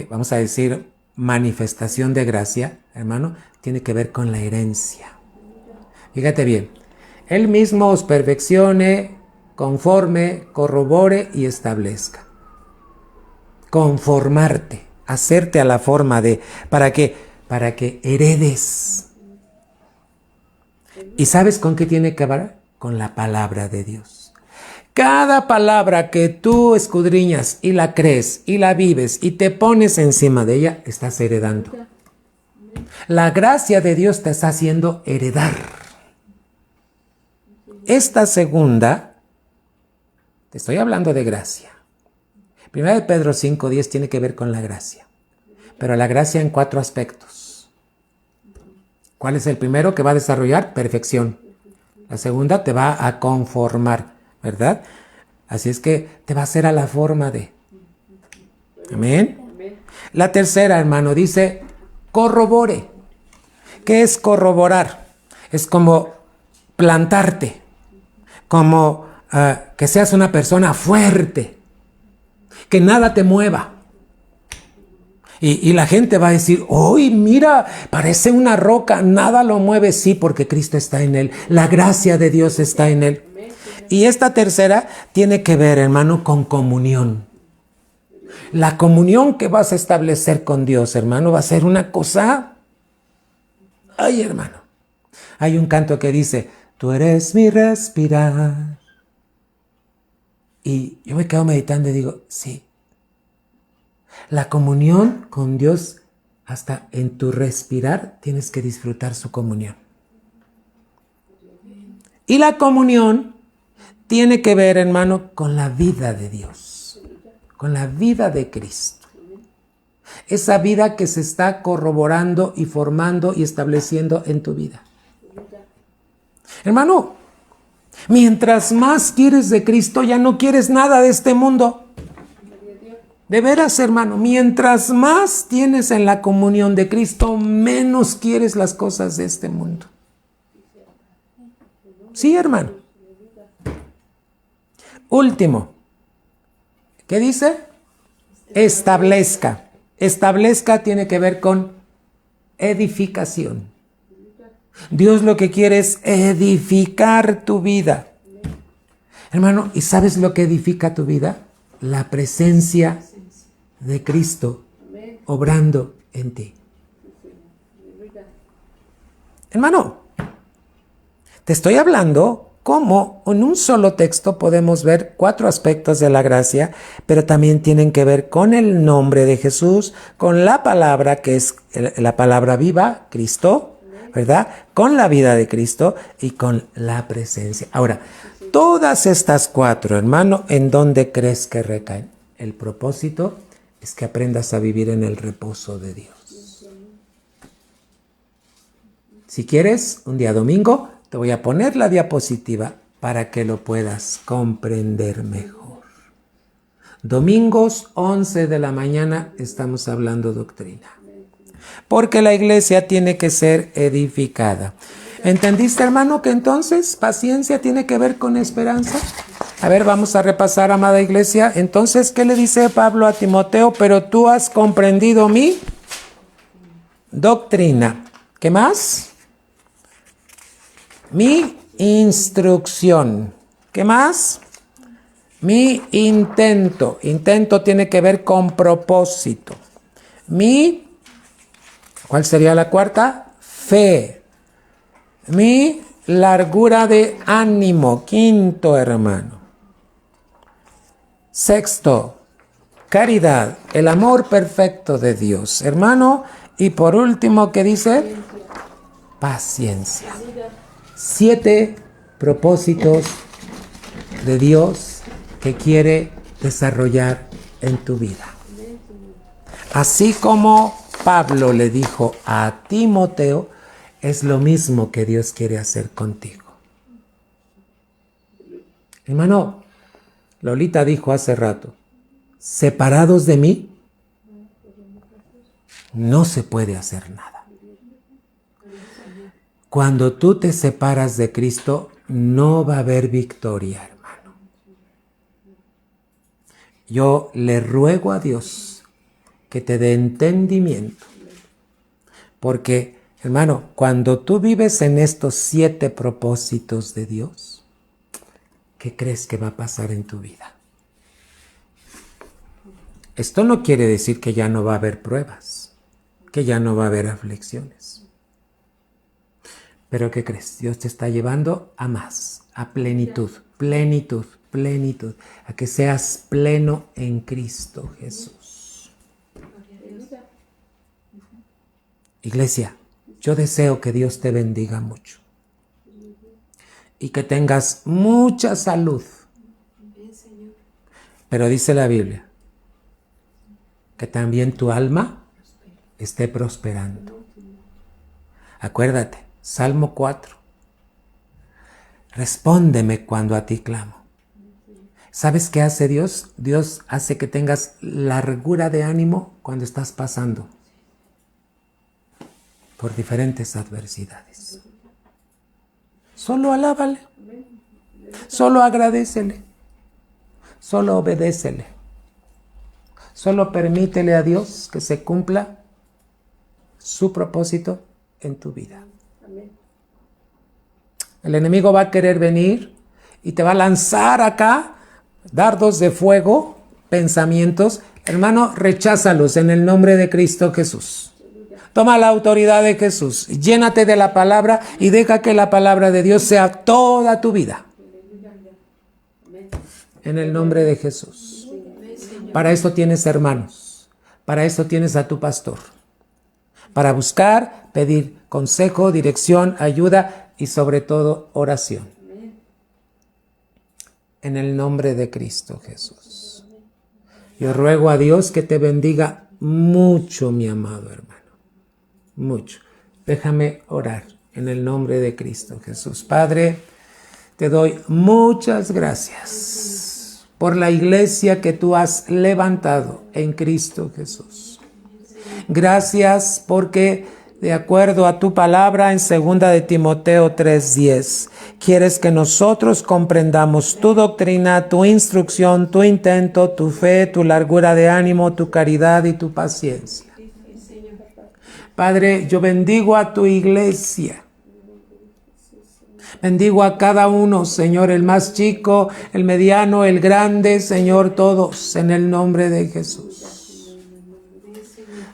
vamos a decir, manifestación de gracia, hermano, tiene que ver con la herencia. Fíjate bien, Él mismo os perfeccione, conforme, corrobore y establezca. Conformarte, hacerte a la forma de, ¿para qué? Para que heredes. ¿Y sabes con qué tiene que ver? Con la palabra de Dios. Cada palabra que tú escudriñas y la crees y la vives y te pones encima de ella, estás heredando. La gracia de Dios te está haciendo heredar. Esta segunda, te estoy hablando de gracia. 1 Pedro 5:10 tiene que ver con la gracia. Pero la gracia en 4 aspectos. ¿Cuál es el primero que va a desarrollar? Perfección. La segunda te va a conformar, ¿verdad? Así es que te va a hacer a la forma de. Amén. La tercera, hermano, dice corrobore. ¿Qué es corroborar? Es como plantarte, como que seas una persona fuerte, que nada te mueva. Y la gente va a decir, ¡uy, mira, parece una roca! Nada lo mueve, sí, porque Cristo está en él. La gracia de Dios está en él. Y esta tercera tiene que ver, hermano, con comunión. La comunión que vas a establecer con Dios, hermano, va a ser una cosa... ¡Ay, hermano! Hay un canto que dice, tú eres mi respirar. Y yo me quedo meditando y digo, sí. La comunión con Dios, hasta en tu respirar, tienes que disfrutar su comunión. Y la comunión tiene que ver, hermano, con la vida de Dios, con la vida de Cristo. Esa vida que se está corroborando y formando y estableciendo en tu vida. Hermano, mientras más quieres de Cristo, ya no quieres nada de este mundo. De veras, hermano, mientras más tienes en la comunión de Cristo, menos quieres las cosas de este mundo. Sí, hermano. Último. ¿Qué dice? Establezca. Establezca tiene que ver con edificación. Dios lo que quiere es edificar tu vida. Hermano, ¿y sabes lo que edifica tu vida? La presencia de Cristo obrando en ti. Hermano, te estoy hablando cómo en un solo texto podemos ver 4 aspectos de la gracia, pero también tienen que ver con el nombre de Jesús, con la palabra que es la palabra viva, Cristo, ¿verdad? Con la vida de Cristo y con la presencia. Ahora, todas estas 4, hermano, ¿en dónde crees que recaen? El propósito es que aprendas a vivir en el reposo de Dios. Si quieres, un día domingo, te voy a poner la diapositiva para que lo puedas comprender mejor. Domingos 11 de la mañana estamos hablando doctrina. Porque la iglesia tiene que ser edificada. ¿Entendiste, hermano, que entonces paciencia tiene que ver con esperanza? A ver, vamos a repasar, amada iglesia. Entonces, ¿qué le dice Pablo a Timoteo? Pero tú has comprendido mi doctrina. ¿Qué más? Mi instrucción. ¿Qué más? Mi intento. Intento tiene que ver con propósito. ¿Cuál sería la cuarta? Fe. Mi largura de ánimo. Quinto, hermano. Sexto, caridad, el amor perfecto de Dios, hermano. Y por último, ¿qué dice? Paciencia. 7 propósitos de Dios que quiere desarrollar en tu vida. Así como Pablo le dijo a Timoteo, es lo mismo que Dios quiere hacer contigo. Hermano, Lolita dijo hace rato, separados de mí, no se puede hacer nada. Cuando tú te separas de Cristo, no va a haber victoria, hermano. Yo le ruego a Dios que te dé entendimiento. Porque, hermano, cuando tú vives en estos 7 propósitos de Dios, ¿qué crees que va a pasar en tu vida? Esto no quiere decir que ya no va a haber pruebas, que ya no va a haber aflicciones. Pero ¿qué crees? Dios te está llevando a más, a plenitud, plenitud, plenitud, a que seas pleno en Cristo Jesús. Iglesia, yo deseo que Dios te bendiga mucho y que tengas mucha salud. Pero dice la Biblia que también tu alma esté prosperando. Acuérdate, Salmo 4. Respóndeme cuando a ti clamo. ¿Sabes qué hace Dios? Dios hace que tengas largura de ánimo cuando estás pasando por diferentes adversidades. Solo alábale, solo agradécele, solo obedécele, solo permítele a Dios que se cumpla su propósito en tu vida. El enemigo va a querer venir y te va a lanzar acá dardos de fuego, pensamientos. Hermano, recházalos en el nombre de Cristo Jesús. Toma la autoridad de Jesús, llénate de la palabra y deja que la palabra de Dios sea toda tu vida. En el nombre de Jesús. Para eso tienes hermanos, para eso tienes a tu pastor. Para buscar, pedir consejo, dirección, ayuda y sobre todo oración. En el nombre de Cristo Jesús. Yo ruego a Dios que te bendiga mucho, mi amado hermano. Mucho. Déjame orar en el nombre de Cristo Jesús. Padre, te doy muchas gracias por la iglesia que tú has levantado en Cristo Jesús. Gracias porque de acuerdo a tu palabra en 2 de Timoteo 3:10, quieres que nosotros comprendamos tu doctrina, tu instrucción, tu intento, tu fe, tu largura de ánimo, tu caridad y tu paciencia. Padre, yo bendigo a tu iglesia. Bendigo a cada uno, Señor, el más chico, el mediano, el grande, Señor, todos, en el nombre de Jesús.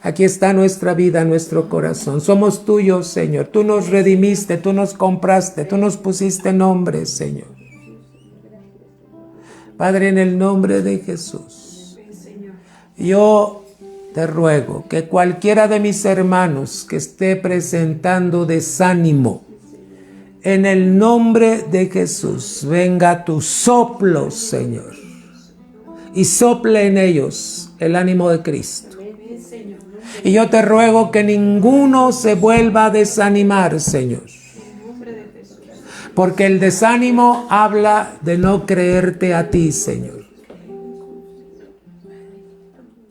Aquí está nuestra vida, nuestro corazón. Somos tuyos, Señor. Tú nos redimiste, tú nos compraste, tú nos pusiste nombre, Señor. Padre, en el nombre de Jesús, yo te ruego que cualquiera de mis hermanos que esté presentando desánimo, en el nombre de Jesús, venga tu soplo, Señor, y sople en ellos el ánimo de Cristo. Y yo te ruego que ninguno se vuelva a desanimar, Señor. Porque el desánimo habla de no creerte a ti, Señor.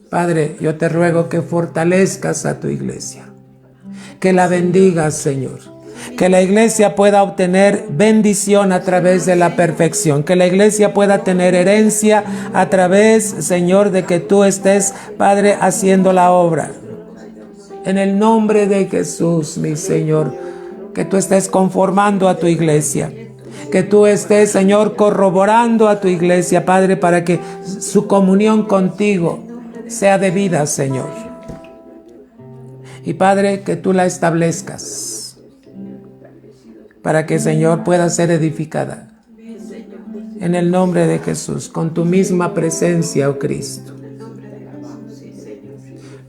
Padre, yo te ruego que fortalezcas a tu iglesia. Que la bendigas, Señor. Que la iglesia pueda obtener bendición a través de la perfección. Que la iglesia pueda tener herencia a través, Señor, de que tú estés, Padre, haciendo la obra. En el nombre de Jesús, mi Señor, que tú estés conformando a tu iglesia. Que tú estés, Señor, corroborando a tu iglesia, Padre, para que su comunión contigo sea de vida, Señor. Y Padre, que tú la establezcas para que, Señor, pueda ser edificada. En el nombre de Jesús, con tu misma presencia, oh Cristo.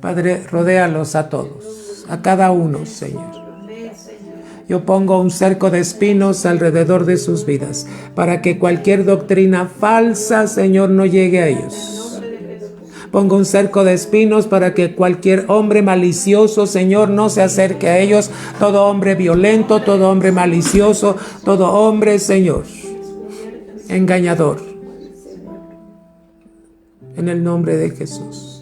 Padre, rodéalos a todos, a cada uno, Señor. Yo pongo un cerco de espinos alrededor de sus vidas, para que cualquier doctrina falsa, Señor, no llegue a ellos. Pongo un cerco de espinos para que cualquier hombre malicioso, Señor, no se acerque a ellos. Todo hombre violento, todo hombre malicioso, todo hombre, Señor, engañador. En el nombre de Jesús.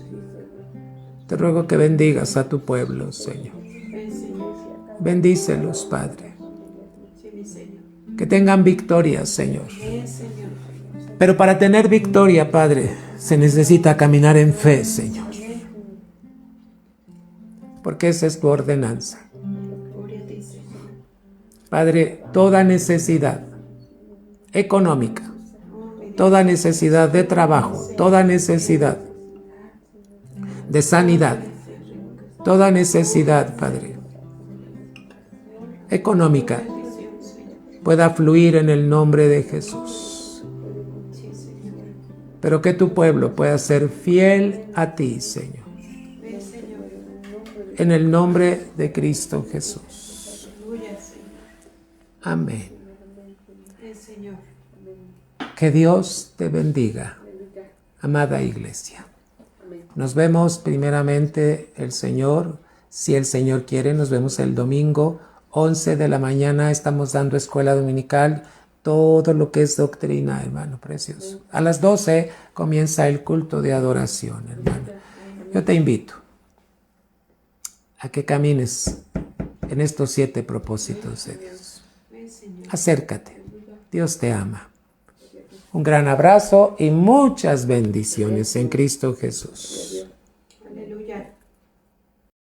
Te ruego que bendigas a tu pueblo, Señor. Bendícelos, Padre. que tengan victoria, Señor. Pero para tener victoria, Padre, se necesita caminar en fe, Señor. Porque esa es tu ordenanza. Padre, toda necesidad económica, toda necesidad de trabajo, toda necesidad de sanidad, toda necesidad, Padre, económica, pueda fluir en el nombre de Jesús. Pero que tu pueblo pueda ser fiel a ti, Señor. En el nombre de Cristo Jesús. Amén. Que Dios te bendiga, amada iglesia. Nos vemos primeramente si el Señor quiere, nos vemos el domingo, 11 de la mañana, estamos dando escuela dominical, todo lo que es doctrina, hermano precioso. A las 12 comienza el culto de adoración, hermano. Yo te invito a que camines en estos 7 propósitos de Dios. Acércate, Dios te ama. Un gran abrazo y muchas bendiciones en Cristo Jesús.